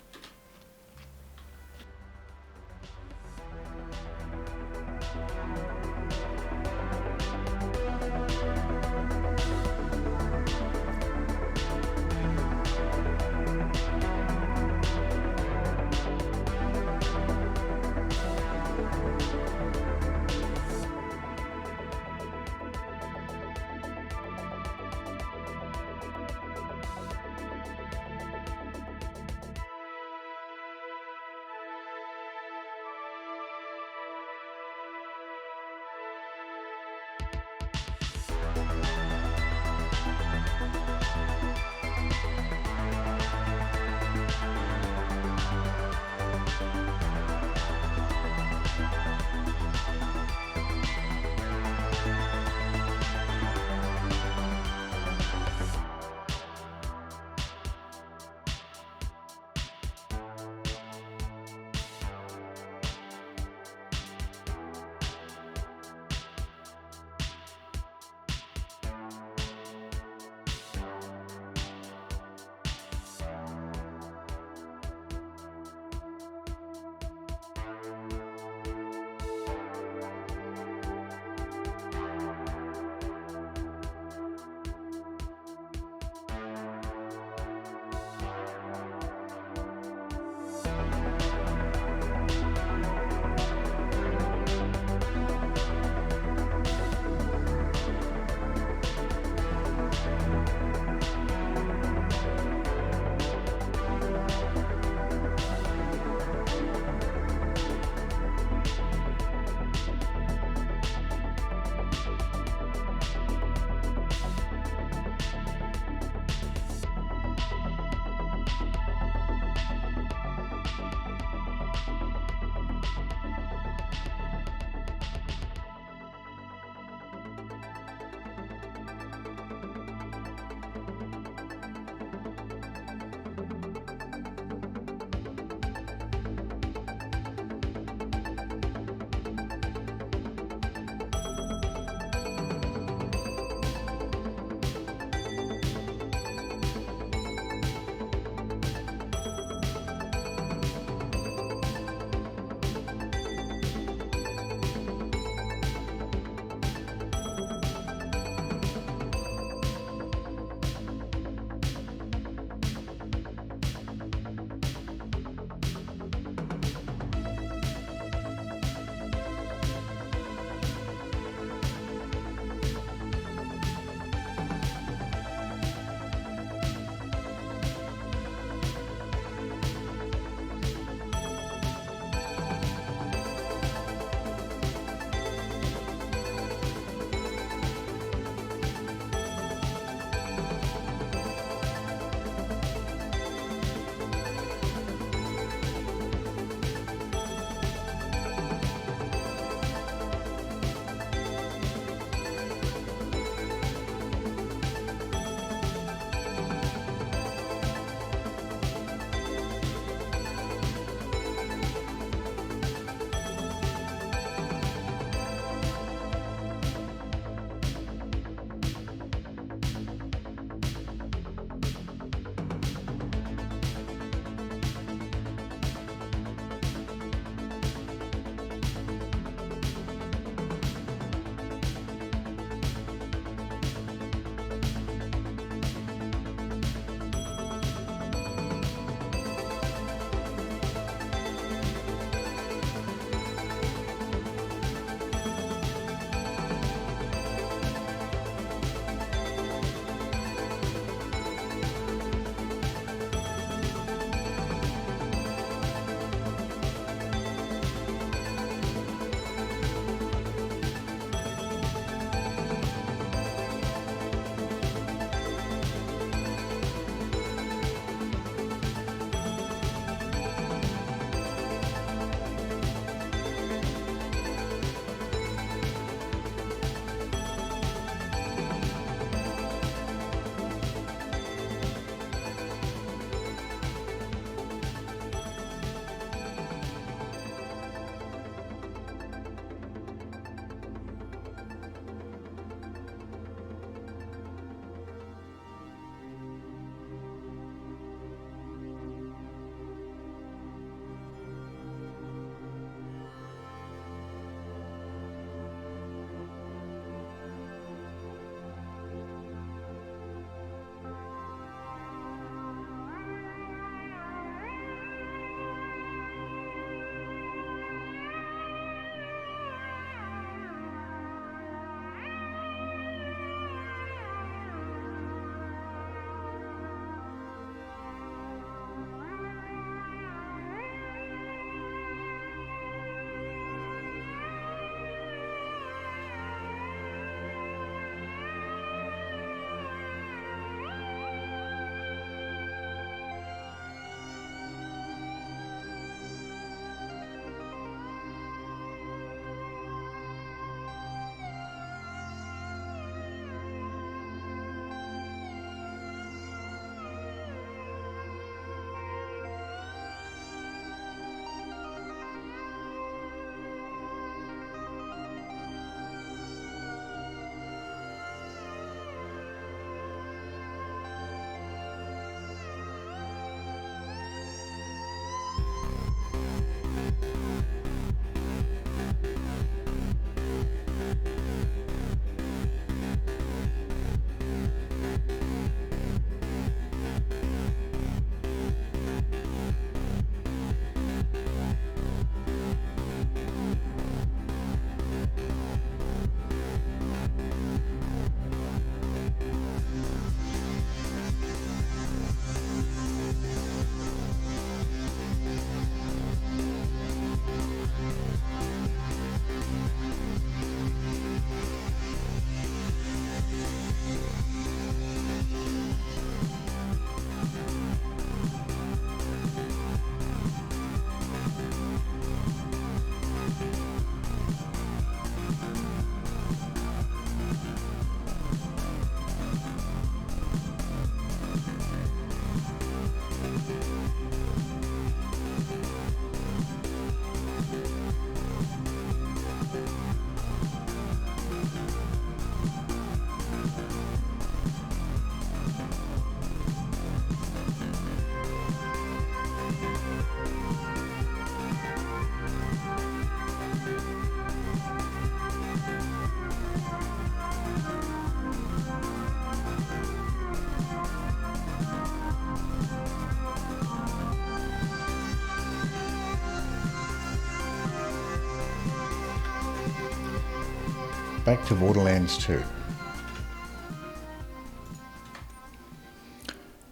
back to Borderlands 2.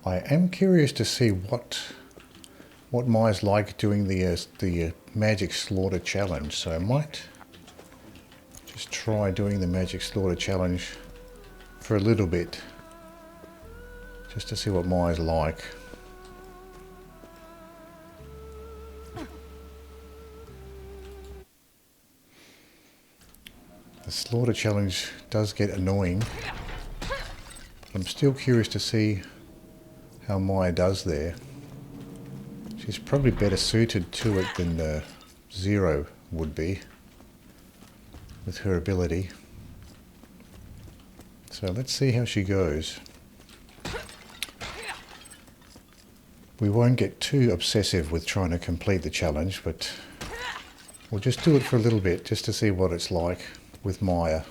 I am curious to see what Maya's like doing the Magic Slaughter Challenge, so I might just try doing the Magic Slaughter Challenge for a little bit, just to see what Maya's like. The Slaughter Challenge does get annoying, but I'm still curious to see how Maya does there. She's probably better suited to it than Zero would be with her ability. So let's see how she goes. We won't get too obsessive with trying to complete the challenge, but we'll just do it for a little bit just to see what it's like with Maya.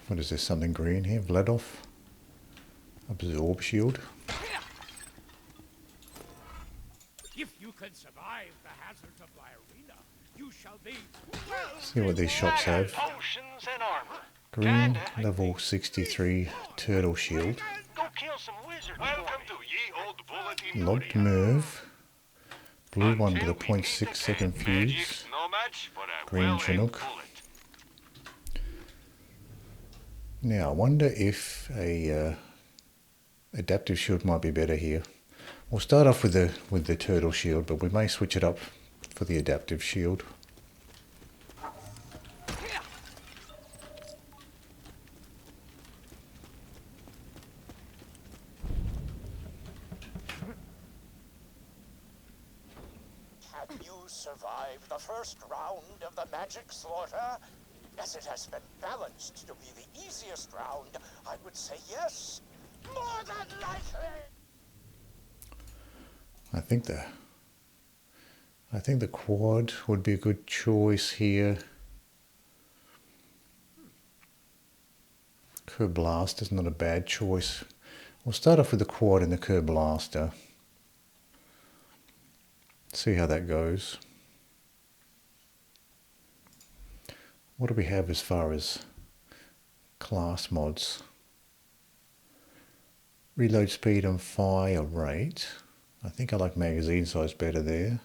What is this, something green here? Vladoff? Absorb shield?
If you can survive the hazards of my arena, you shall be.
See what these shops have.
Potions and armor.
Green, level 63 turtle shield.
Go kill some wizards. Welcome to Ye Old Bulletin.
Logged nerve. Blue one with a 0.6 second fuse. Green Chinook. Now I wonder if a adaptive shield might be better here. We'll start off with the turtle shield, but we may switch it up for the adaptive shield.
Can you survive the first round of the Magic Slaughter? As it has been balanced to be the easiest round, I would say yes. More than likely.
I think the quad would be a good choice here. Kerblaster is not a bad choice. We'll start off with the quad and the Kerblaster. See how that goes. What do we have as far as class mods? Reload speed and fire rate. I think I like magazine size better there.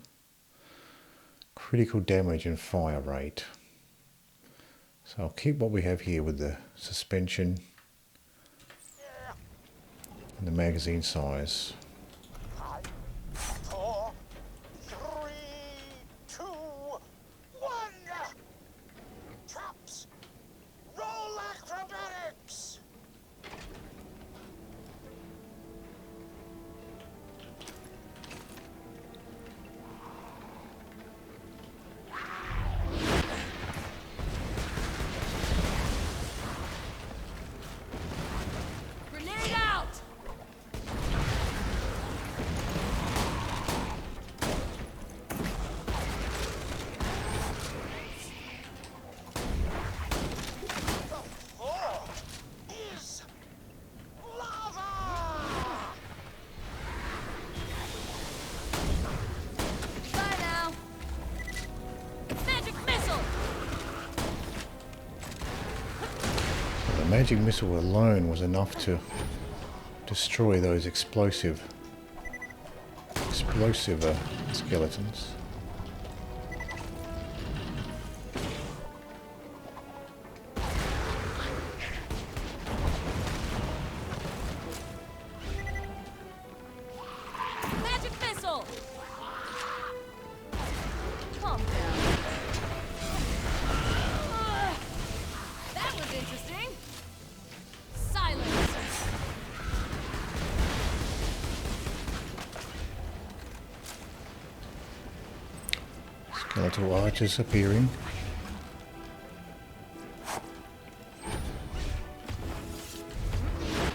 Critical damage and fire rate. So I'll keep what we have here with the suspension and the magazine size.
5, 4, 3, 2, 1. Traps. Roll acrobatics.
Grenade out!
Is lava.
Bye now. Magic missile!
The magic missile alone was enough to destroy those explosive skeletons.
Magic missile! Calm down. That was interesting. Silence.
Skeletal archers appearing.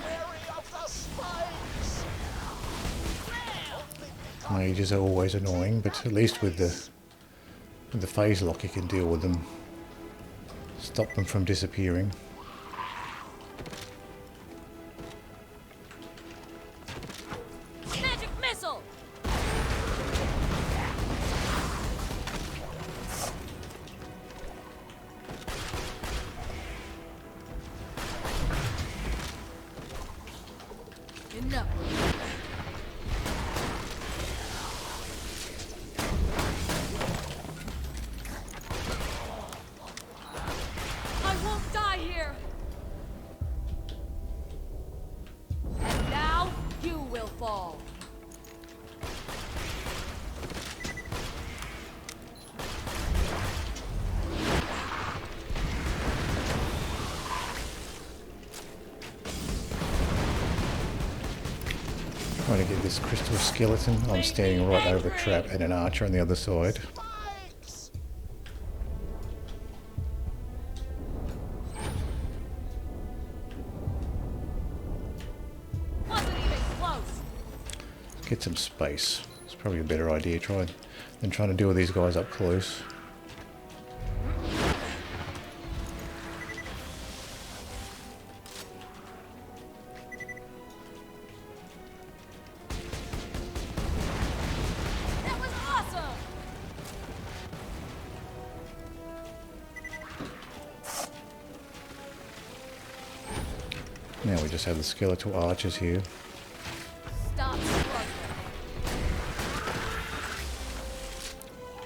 Wary of the spikes.
Mages are always annoying, but at least with the phase lock you can deal with them. Stop them from disappearing.
Magic
trying to get this crystal skeleton. I'm standing right over a trap and an archer on the other side. Get some space. It's probably a better idea than trying to deal with these guys up close.
That was awesome.
Now we just have the skeletal archers here.
Stop struggling.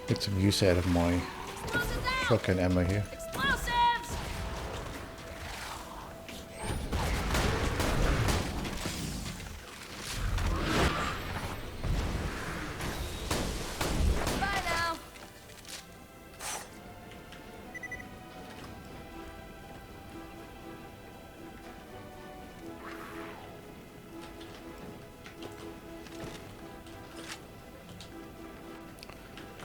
Get some use out of my shotgun ammo here.
Explosives! Bye now.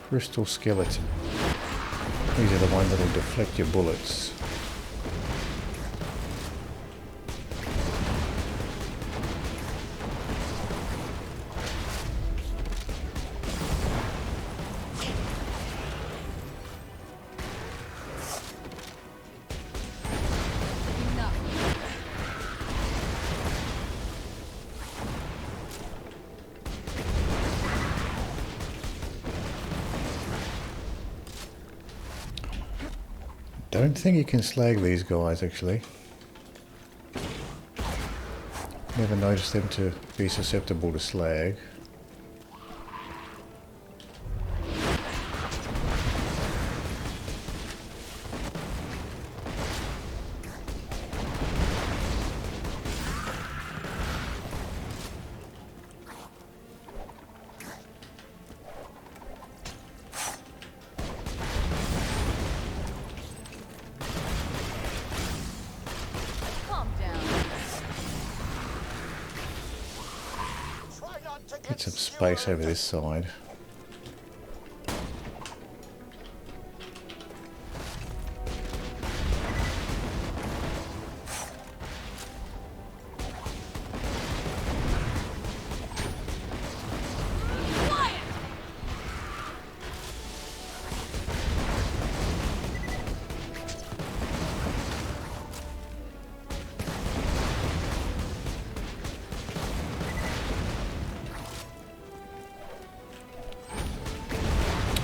Crystal skeleton. These are the ones that will deflect your bullets. Don't think you can slag these guys actually. Never noticed them to be susceptible to slag. Get some space over this side.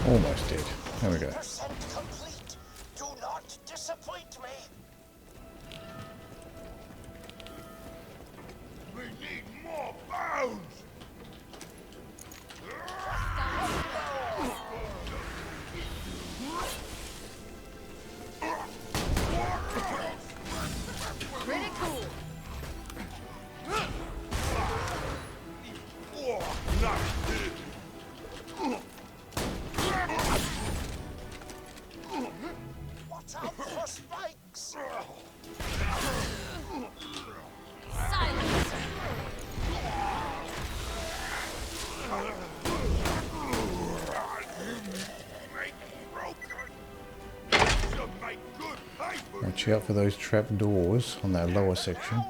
Almost dead. There we go.
Complete. Do not disappoint me.
We need more bounds!
Pretty cool.
Watch out for spikes.
Silence.
Watch out for those trap doors on that lower section.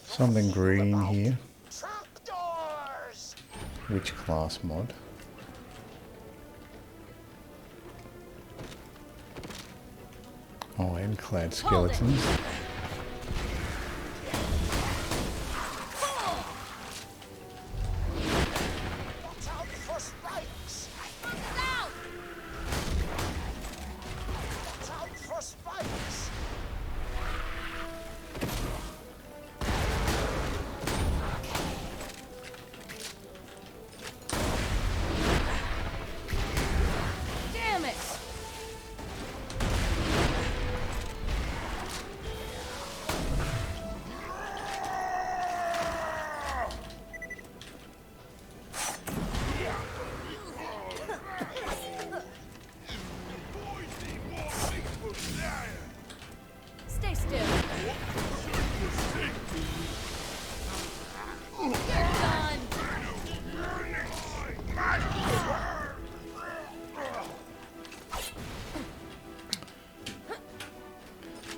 Something green here. Which class mod? Oh, ironclad skeletons.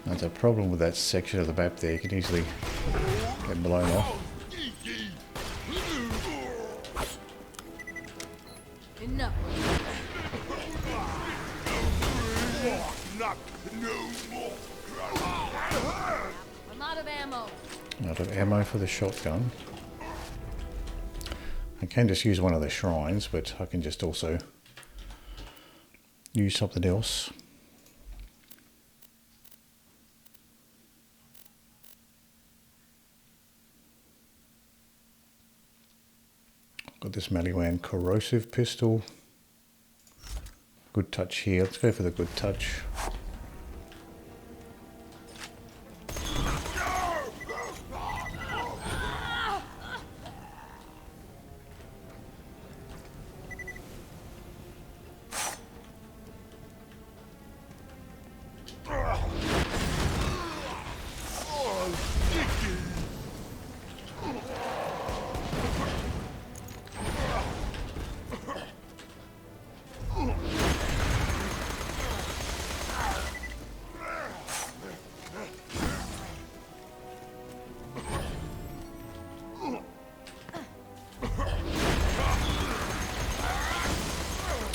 There's a problem with that section of the map there. You can easily get blown off.
Enough. I'm out of ammo.
Out of ammo for the shotgun. I can just use one of the shrines, but I can just also use something else. Got this Maliwan corrosive pistol. Good touch here. Let's go for the good touch.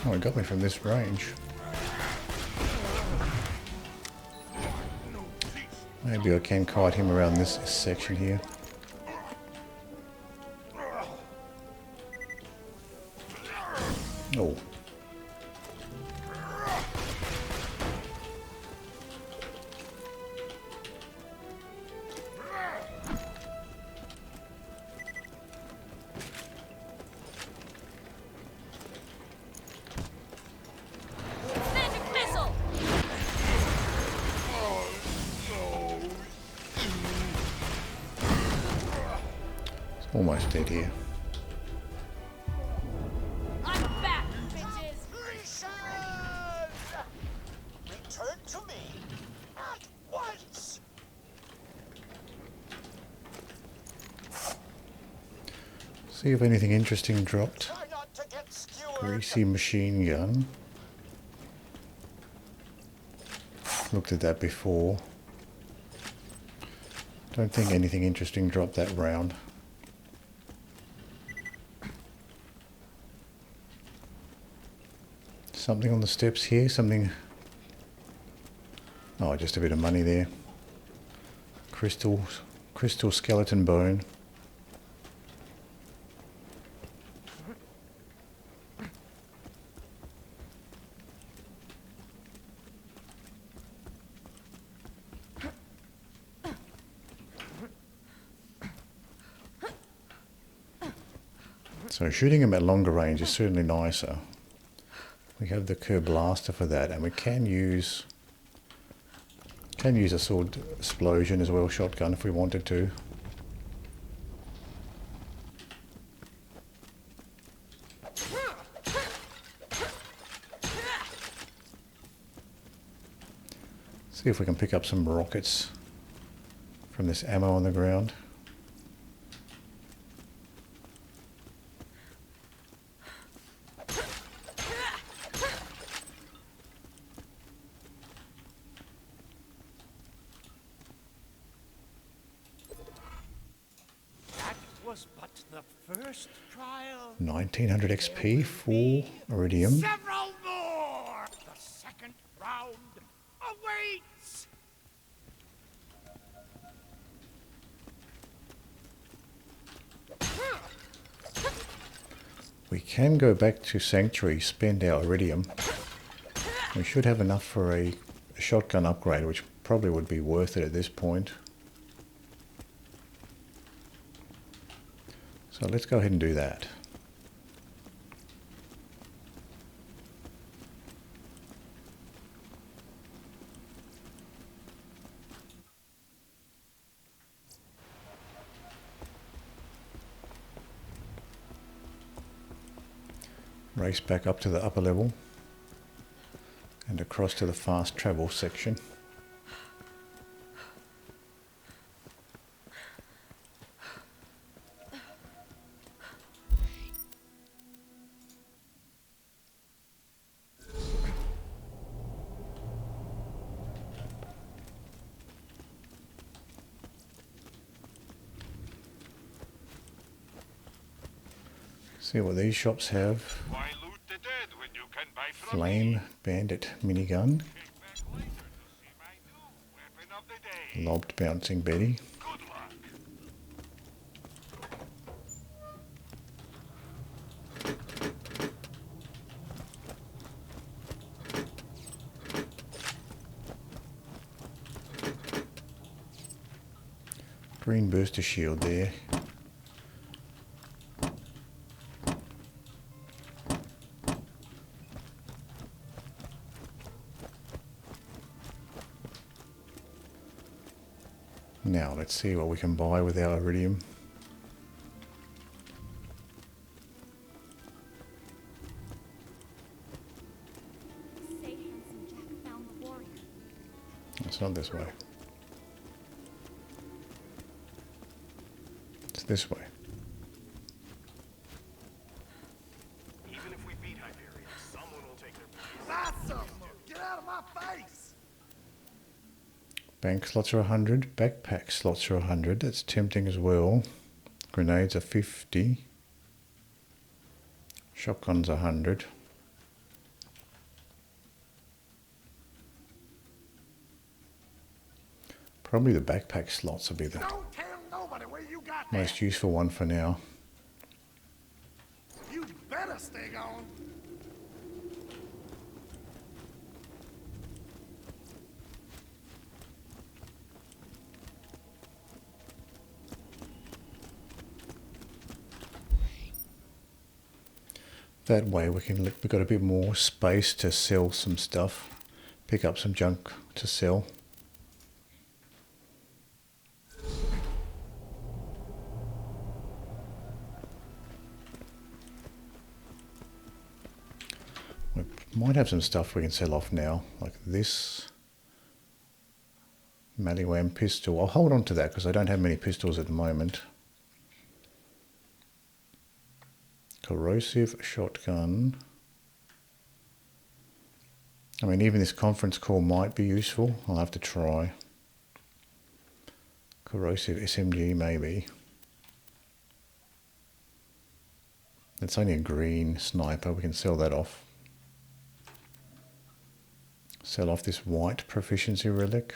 Oh, it got me from this range. Maybe I can kite him around this section here. Oh.
Magic missile.
It's almost dead here.
I'm back, bitches.
Listen! Return to me at once.
See if anything interesting dropped.
Try not to get skewered.
Greasy machine gun. Looked at that before. Don't think anything interesting dropped that round. Something on the steps here, something... Oh, just a bit of money there. Crystal skeleton bone. So shooting them at longer range is certainly nicer. We have the Kerblaster for that, and we can use a sword explosion as well, shotgun if we wanted to. See if we can pick up some rockets from this ammo on the ground.
Was but the first trial.
1900 XP for iridium.
Several more. The second round awaits.
We can go back to Sanctuary, spend our iridium. We should have enough for a shotgun upgrade, which probably would be worth it at this point. So let's go ahead and do that. Race back up to the upper level and across to the fast travel section. See what these shops have.
Why loot the dead when you can buy from
Flame
me?
Bandit minigun.
Check back later to see my new weapon of the day.
Lobbed Bouncing Betty.
Good luck.
Green Burster Shield there. Now let's see what we can buy with our iridium.
Say Handsome Jack found the warrior.
It's not this way. It's this way.
Even if we beat Hyperion, someone will take their place.
That's something! Get out of my face!
Bank slots are 100. Backpack slots are 100. That's tempting as well. Grenades are 50. Shotguns are 100. Probably the backpack slots will be the
Don't tell nobody where you got that!
most useful one for now.
You better stay gone!
That way we've got a bit more space to sell some stuff, pick up some junk to sell. We might have some stuff we can sell off now, like this Maliwan pistol. I'll hold on to that because I don't have many pistols at the moment. Corrosive shotgun. I mean, even this conference call might be useful. I'll have to try. Corrosive SMG maybe. It's only a green sniper. We can sell that off. Sell off this white proficiency relic.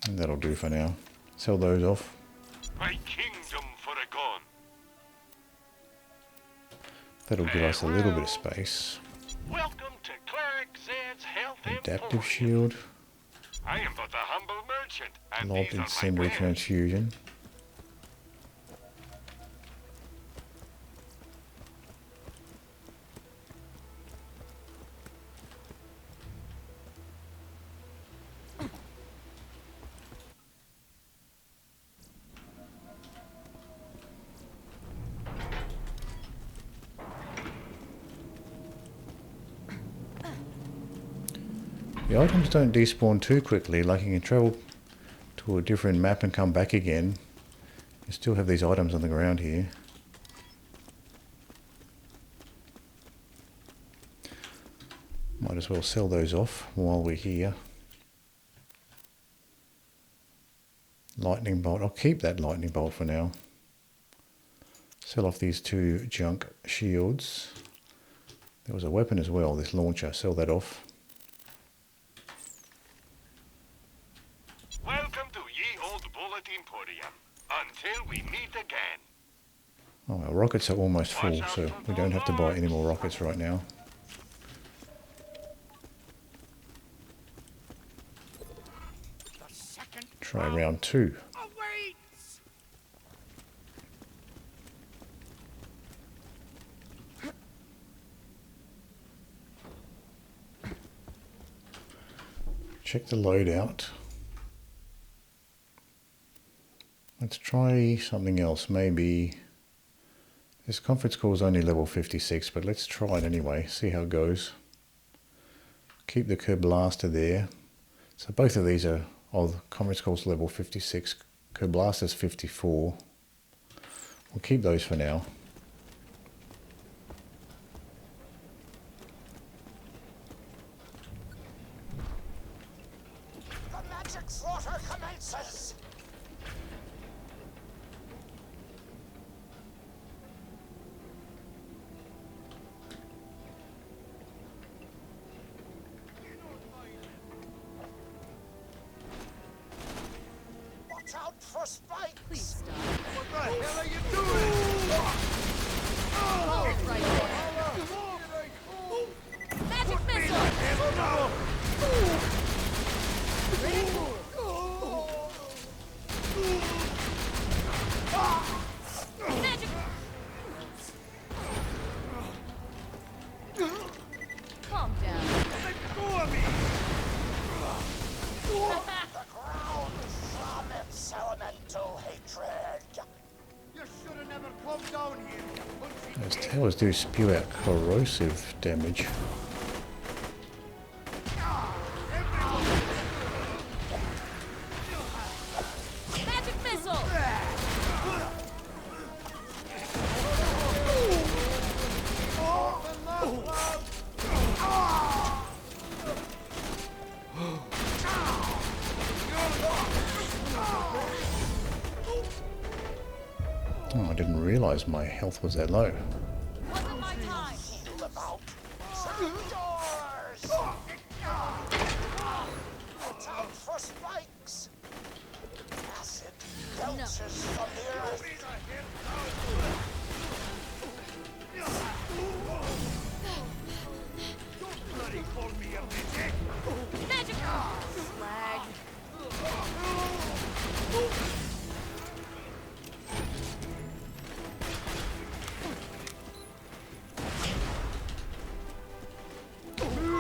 And that'll do for now. Sell those off.
My kingdom for a gun.
That'll give us a little bit of space.
Welcome to Cleric Zed's Health
Adaptive
Emporium.
shield.
I am but a humble merchant, and
Lobbed
these are my
incendiary
wares.
transfusion. The items don't despawn too quickly, like you can travel to a different map and come back again. You still have these items on the ground here. Might as well sell those off while we're here. Lightning bolt, I'll keep that lightning bolt for now. Sell off these two junk shields. There was a weapon as well, this launcher, sell that off.
Welcome to Ye Old Bullet Emporium. Until we meet again.
Oh, our rockets are almost full, so we don't have to buy any more rockets right now.
The second
Try round 2.
awaits!
Check the loadout. Let's try something else. Maybe this conference call is only level 56, but let's try it anyway. See how it goes. Keep the Kerblaster there. So both of these are, the conference calls level 56. Kerblaster's 54. We'll keep those for now.
The magic slaughter commences!
towers do spew out corrosive damage.
Magic missile!
Oh, I didn't realise my health was that low.
Wasn't my time!
Heal about. Doors! Watch out for spikes. Acid belches from the earth.
Magic! Slag.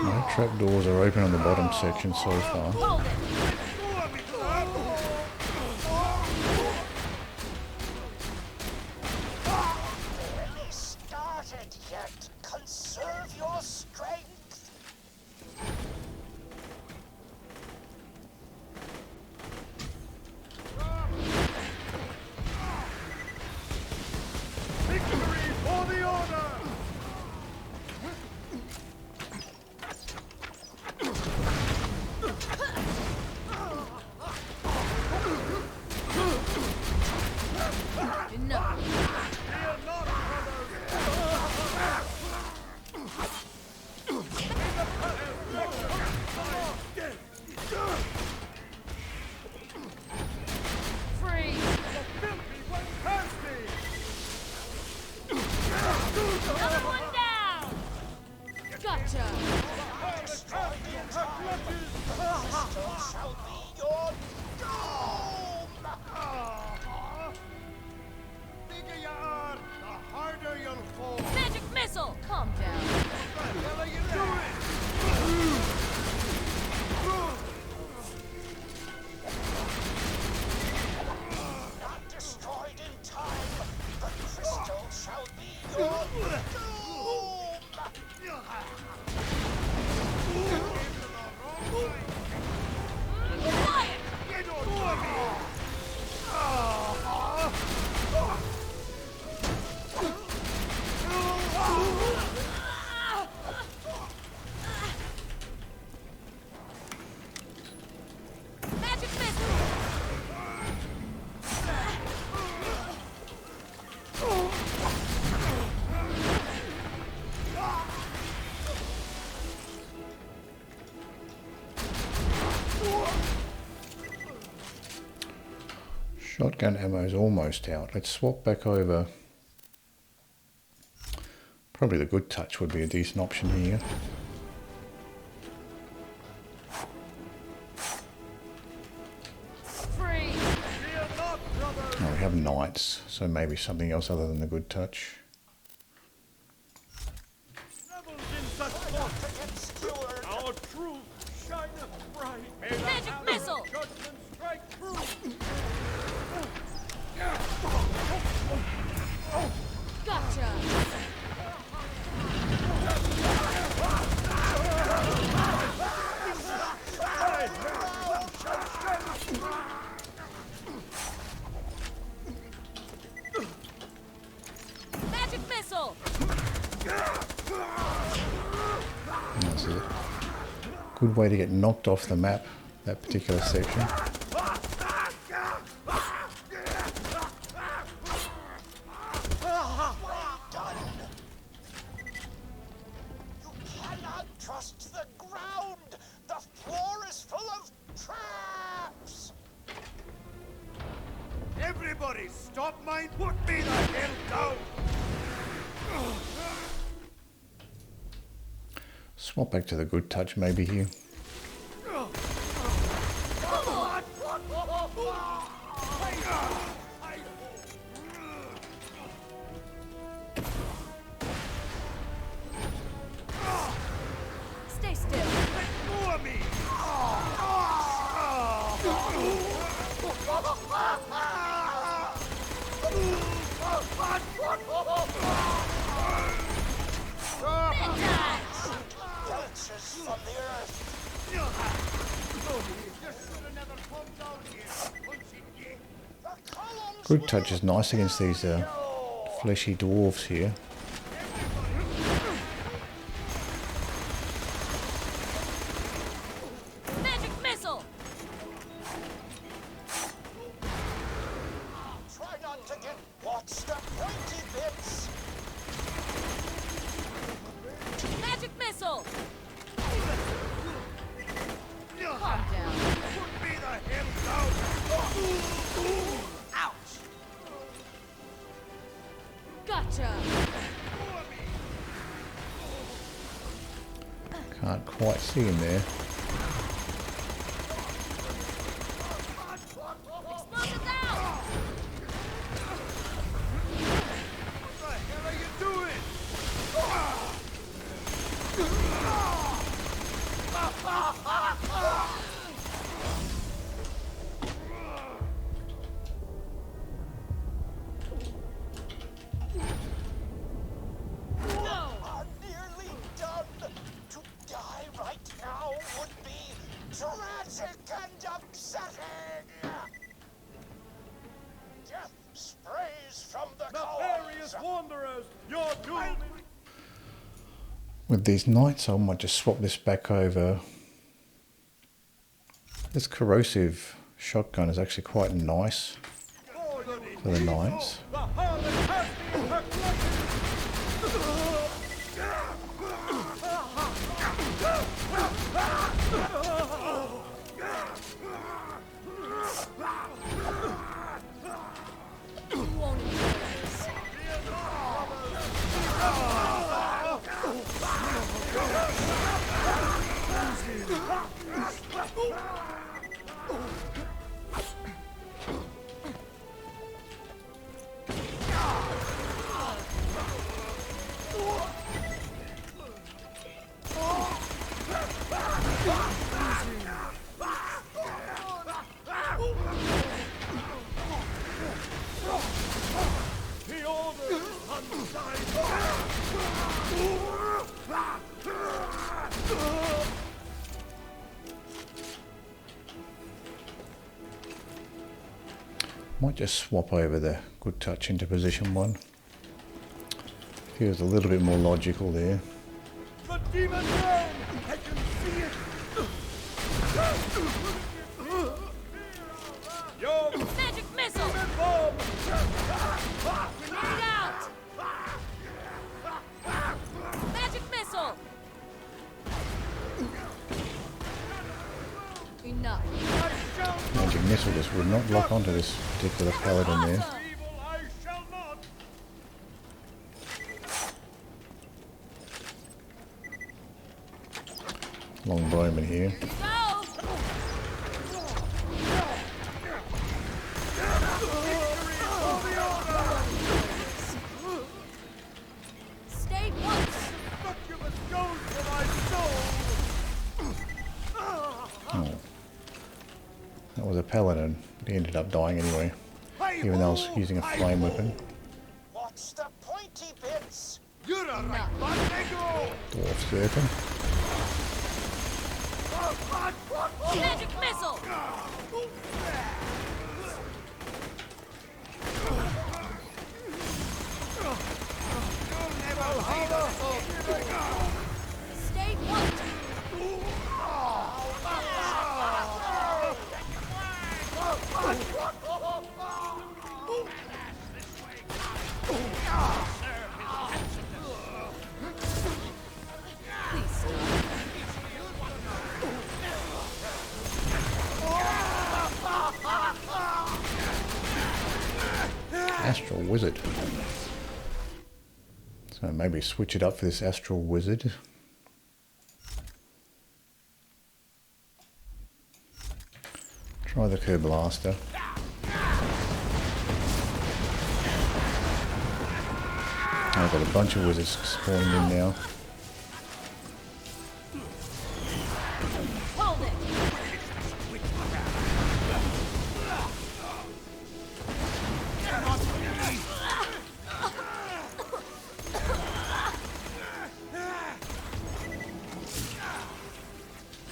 No trapdoors are open on the bottom section so far.
Hold it!
Barely started yet. Conserve your strength.
Victory for the order!
Enough!
Fear not,
Free!
the filthy went past me!
Another one down! Gotcha!
Crystal shall be your doom.
Bigger you are, the harder you'll fall.
Magic missile! Calm down.
What the hell are you doing?
Not destroyed in time. The crystal shall be your doom.
Quiet!
Get on for me!
Magic missile!
Shotgun ammo's almost out. Let's swap back over. Probably the good touch would be a decent option here.
Free!
Fear not, brother!
Oh, we have knights, so maybe something else other than the good touch.
Devils in such force! Our truth shineth bright! May the
Magic
hammer of
missile!
Judgment strike true!
Gotcha! Magic missile!
That's it. Good way to get knocked off the map, that particular section.
You cannot trust the ground. The floor is full of traps.
Everybody stop mine! Put me the hell down!
Swap back to the good touch maybe here.
Stay still.
Ignore me!
Good touch is nice against these fleshy dwarves here.
Magic missile.
Try not to get watched the pointy bits.
Magic missile. Calm down.
Put me the hell down! Ouch!
Gotcha.
Can't quite see him there.
Explosives out.
What the hell are you doing?
I'm nearly done. To die right now would be tragic and upsetting. Death sprays from the
Nefarious
cause.
wanderers, you're doomed.
With these knights, I might just swap this back over. This corrosive shotgun is actually quite nice for the knights.
The harlot has me in her
You won't enjoy this.
The order is unsigned.
Might just swap over the good touch into position 1. Feels a little bit more logical there.
The demon realm! I can see it! Your
Magic missile.
demon bomb!
Grenade out. Magic missile. Enough.
Magic missile just would not lock onto this particular paladin there.
Evil I shall not!
Long bowman here.
Go. Stay once.
Succubus goes for my soul!
Oh. That was a paladin. He ended up dying anyway, even though I was using a flame weapon.
Watch the pointy bits.
You're a right Montenegro!
Dwarf serpent.
Magic missile. Stay once. Please stop.
Astral wizard. So maybe switch it up for this astral wizard. Try the Kerblaster. I've got a bunch of wizards spawning in now.
Hold it.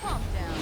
Calm down.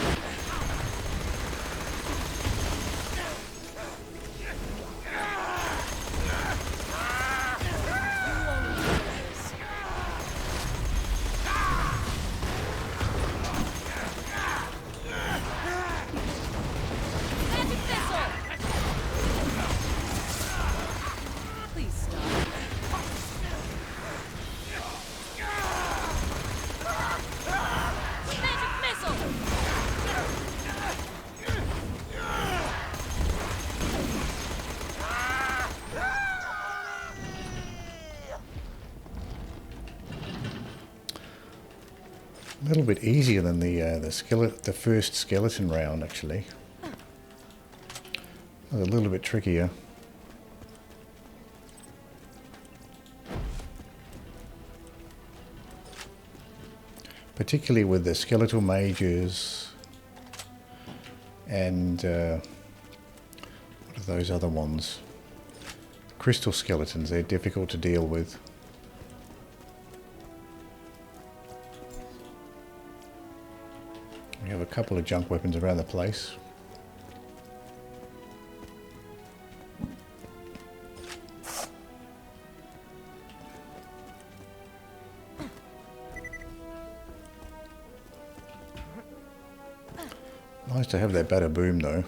A little bit easier than the first skeleton round actually. A little bit trickier. Particularly with the skeletal mages and what are those other ones? Crystal skeletons, they're difficult to deal with. We have a couple of junk weapons around the place. Nice to have that better boom though.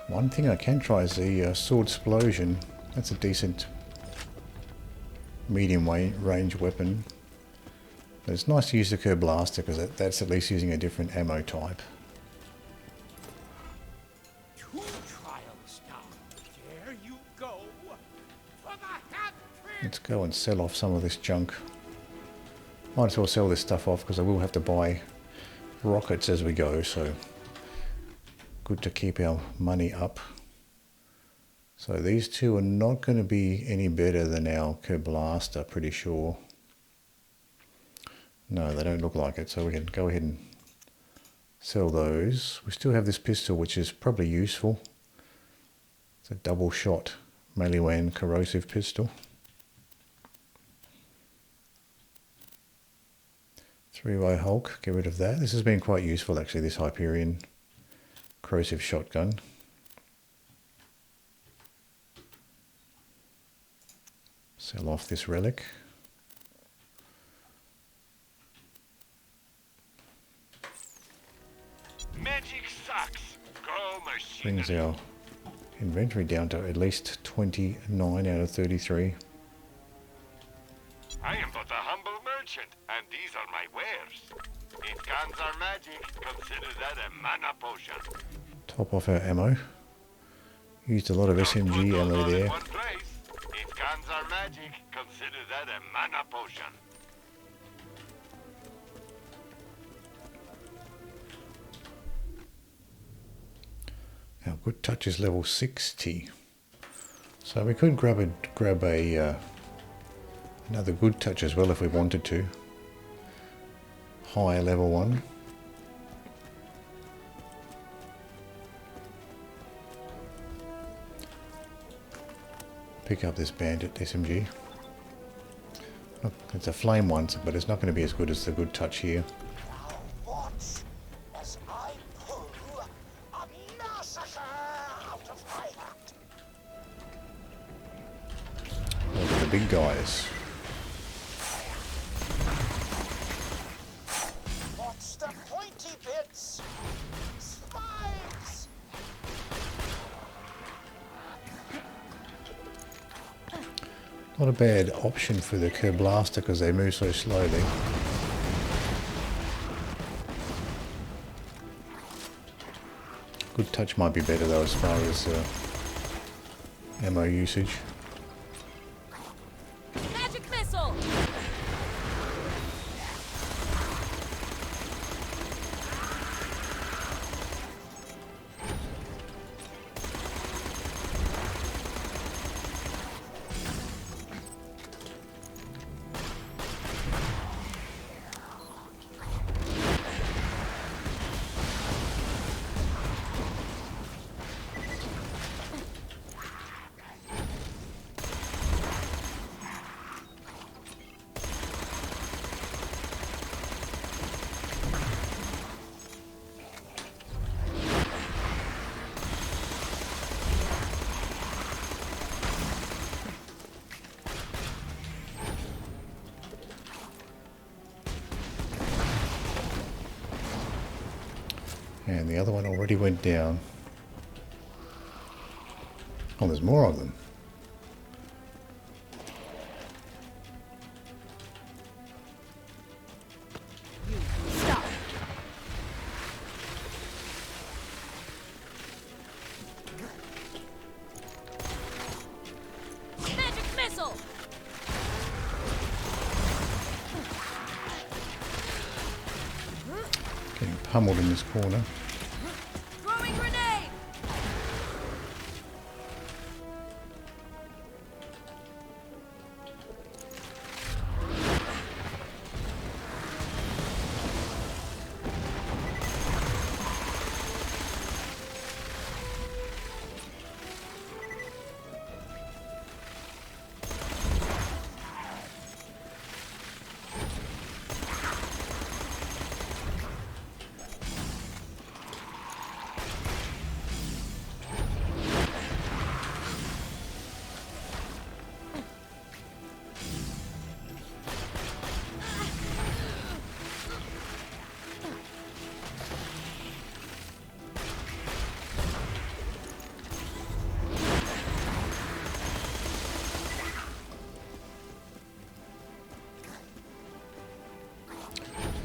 One thing I can try is the sword explosion. That's a decent medium range weapon. But it's nice to use the Kerblaster because that's at least using a different ammo type. Let's go and sell off some of this junk. Might as well sell this stuff off because I will have to buy rockets as we go, so good to keep our money up. So these two are not going to be any better than our Kerblaster, pretty sure. No, they don't look like it, so we can go ahead and sell those. We still have this pistol, which is probably useful. It's a double shot Maliwan corrosive pistol. 3-way Hulk, get rid of that. This has been quite useful actually, this Hyperion corrosive shotgun. Sell off this relic.
Magic sucks. Go machine.
Brings our inventory down to at least 29 out of 33.
I am but a humble merchant, and these are my wares. If guns are magic, consider that a mana potion.
Top off our ammo. Used a lot of SMG ammo there.
If guns are magic, consider that a mana potion.
Our good touch is level 60. So we could grab another good touch as well if we wanted to. Higher level one. Pick up this bandit SMG. Look, it's a flame one, but it's not going to be as good as the good touch here.
Now watch as I pull a massacre out of my hat.
Look at the big guys.
What's the pointy bits? Spikes!
Not a bad option for the Kerblaster because they move so slowly. Good touch might be better though as far as ammo usage.
Magic missile!
And the other one already went down. Oh, there's more of them.
Stop!
pummeled in this corner.
Throwing grenade!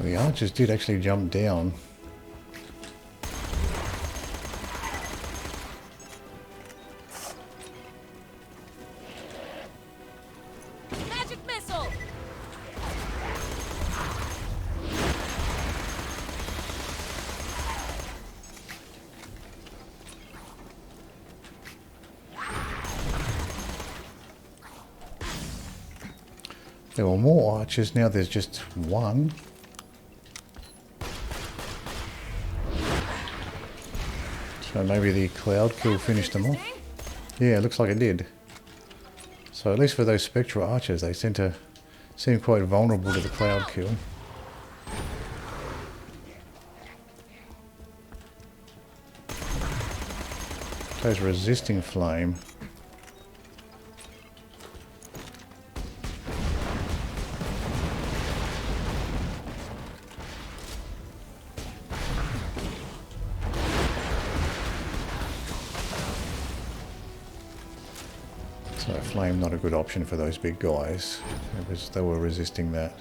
The archers did actually jump down.
Magic missile!
There were more archers, now there's just one. So maybe the cloud kill finished them off. Yeah, it looks like it did. So at least for those spectral archers, they seem quite vulnerable to the cloud kill. Those resisting flame. So flame not a good option for those big guys. They were resisting that.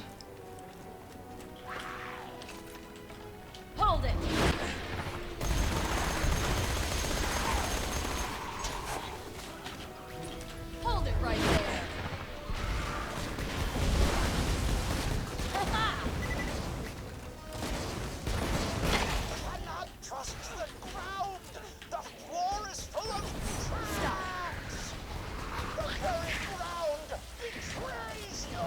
Hold it! Hold it right there!
Cannot trust the ground. The floor is full of traps. The very ground betrays you.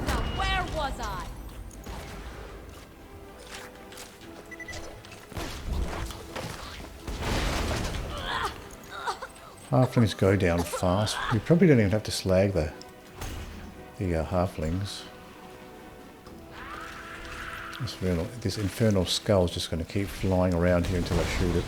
Now where was I?
Halflings go down fast. You probably don't even have to slag the halflings. This infernal skull is just going to keep flying around here until I shoot it.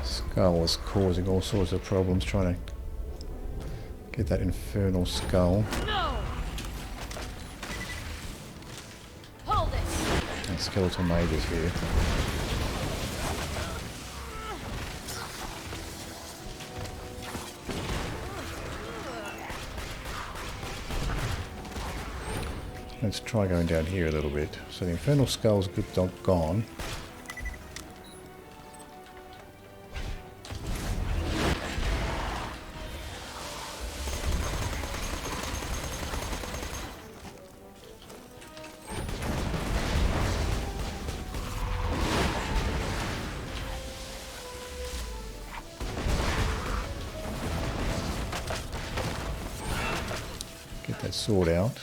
Skull was causing all sorts of problems trying to get that infernal skull.
No! Hold it!
And skeletal mages here. Let's try going down here a little bit. So the infernal skull's gone. Get that sword out.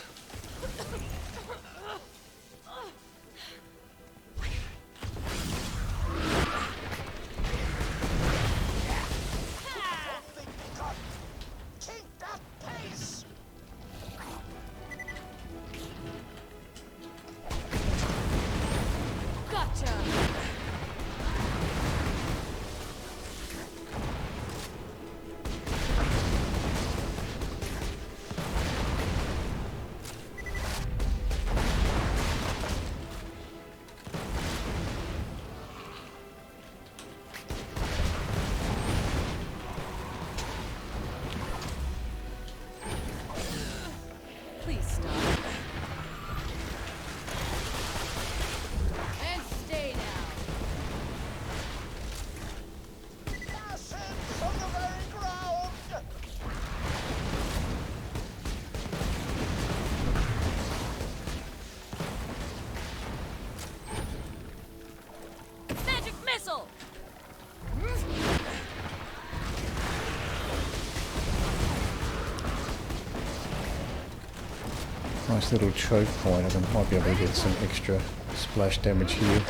Nice little choke point. I might be able to get some extra splash damage here.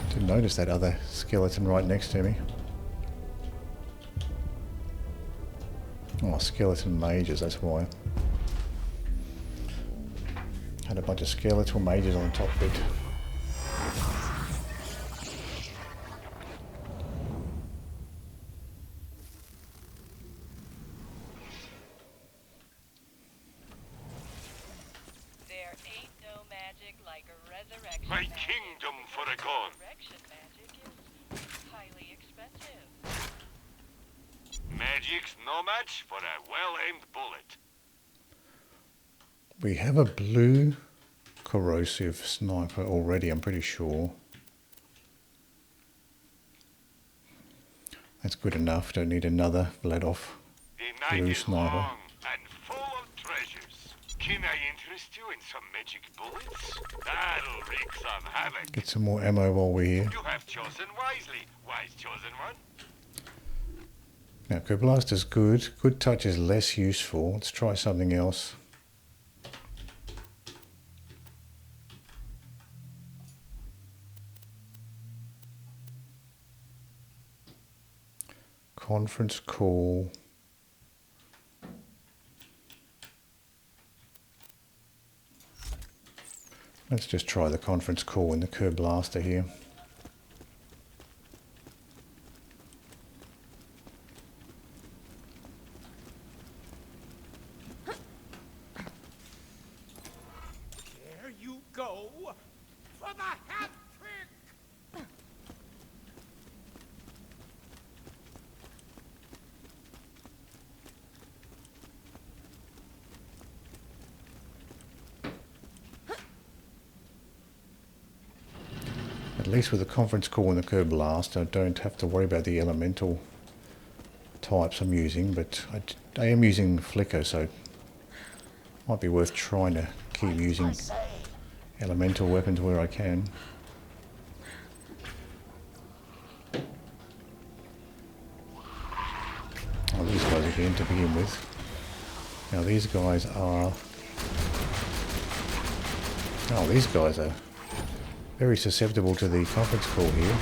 Didn't notice that other skeleton right next to me. Oh, skeleton mages, that's why. Had a bunch of skeletal mages on the top bit.
There ain't no magic like a resurrection.
My kingdom for a gun.
Resurrection magic is highly expensive.
Magic's no match for a well-aimed bullet.
We have a blue corrosive sniper already, I'm pretty sure. That's good enough, don't need another Vladoff
The night
blue
is
sniper.
long and full of treasures. Can I interest you in some magic bullets? That'll wreak some havoc.
Get some more ammo while we're here.
You have chosen wisely, wise chosen one.
Now, Kerblaster's good. Good touch is less useful. Let's try something else. Conference call. Let's just try the conference call in the Kerblaster here.
There you go for the hat trick.
At least with the conference call and the Kerblaster, I don't have to worry about the elemental types I'm using, but I am using flicker, so it might be worth trying to keep using elemental weapons where I can. Oh, these guys again to begin with. Now these guys are... Oh, these guys are very susceptible to the conference call here.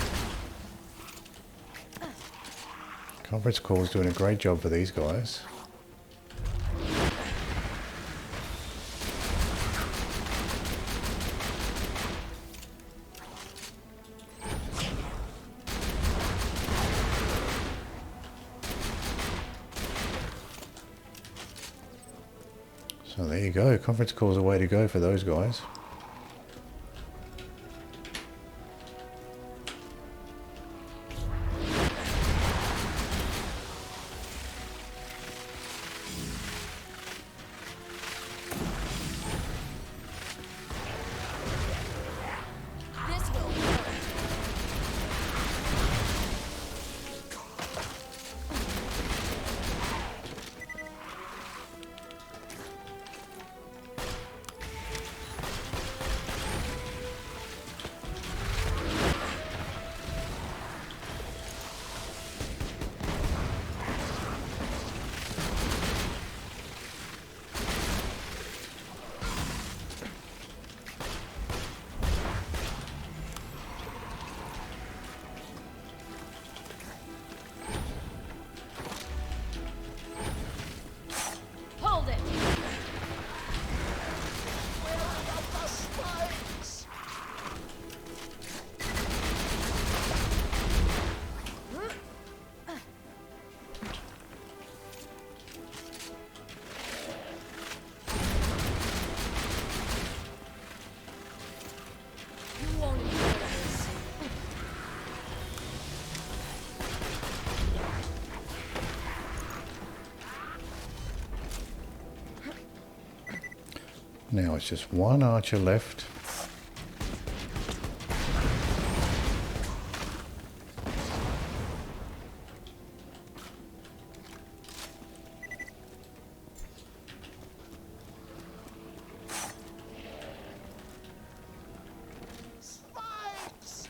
Conference call is doing a great job for these guys. So there you go, conference call is a way to go for those guys.
This will hurt. Hold it. You won't enjoy this.
Now it's just one archer left.
Spikes!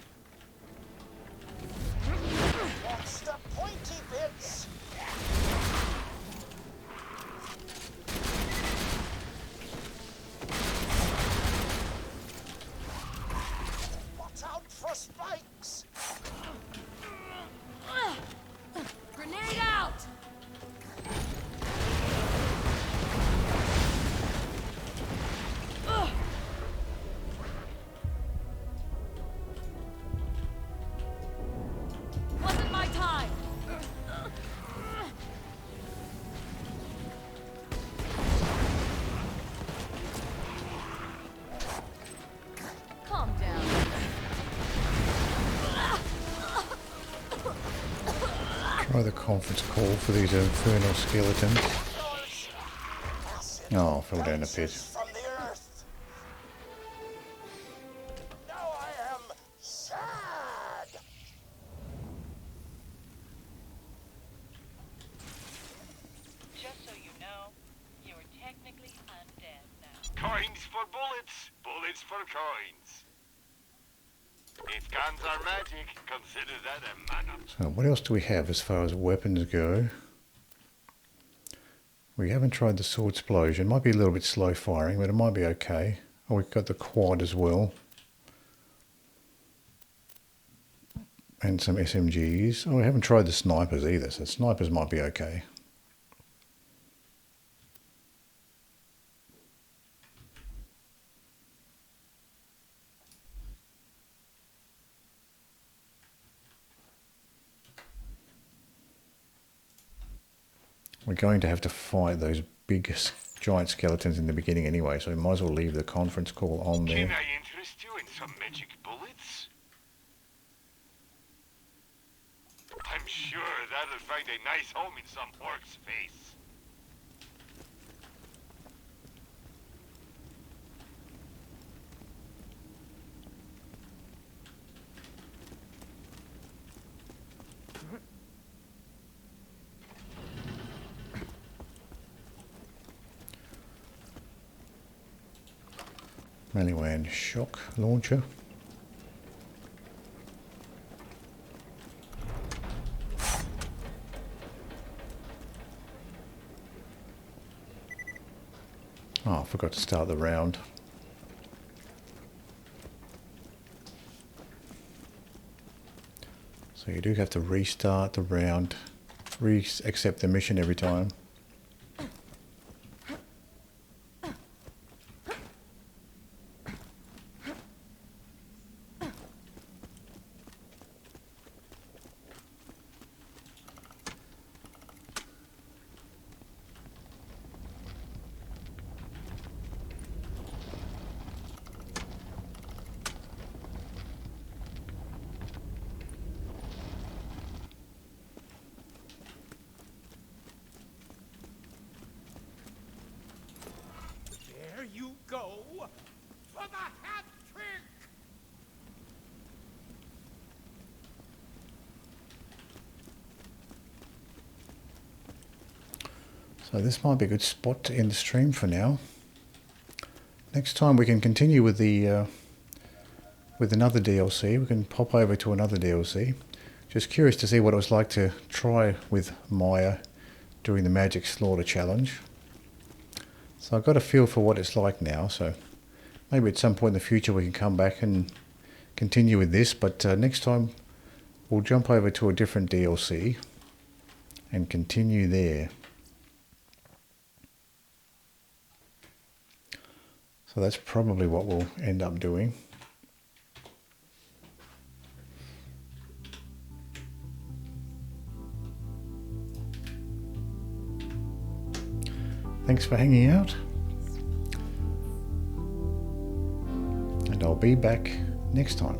Try the conference call for these infernal skeletons. Oh, fell down a pit.
From the earth. Now I am sad.
Just so you know, you're technically undead now.
Coins for bullets, bullets for coins. If guns are magic, consider that a manner.
So what else do we have as far as weapons go? We haven't tried the sword explosion. Might be a little bit slow firing, but it might be okay. Oh, we've got the quad as well. And some SMGs. Oh, we haven't tried the snipers either, so snipers might be okay. We're going to have to fight those big giant skeletons in the beginning anyway, so we might as well leave the conference call on there.
Can I interest you in some magic bullets? I'm sure that'll find a nice home in some orc's face.
Maliwan shock launcher. Oh, I forgot to start the round. So you do have to restart the round, accept the mission every time.
There you go. For the hat trick.
So this might be a good spot to end the stream for now. Next time we can continue with the with another DLC. We can pop over to another DLC. Just curious to see what it was like to try with Maya doing the Magic Slaughter Challenge. So I've got a feel for what it's like now, so maybe at some point in the future we can come back and continue with this, but next time we'll jump over to a different DLC and continue there. So that's probably what we'll end up doing. Thanks for hanging out, and I'll be back next time.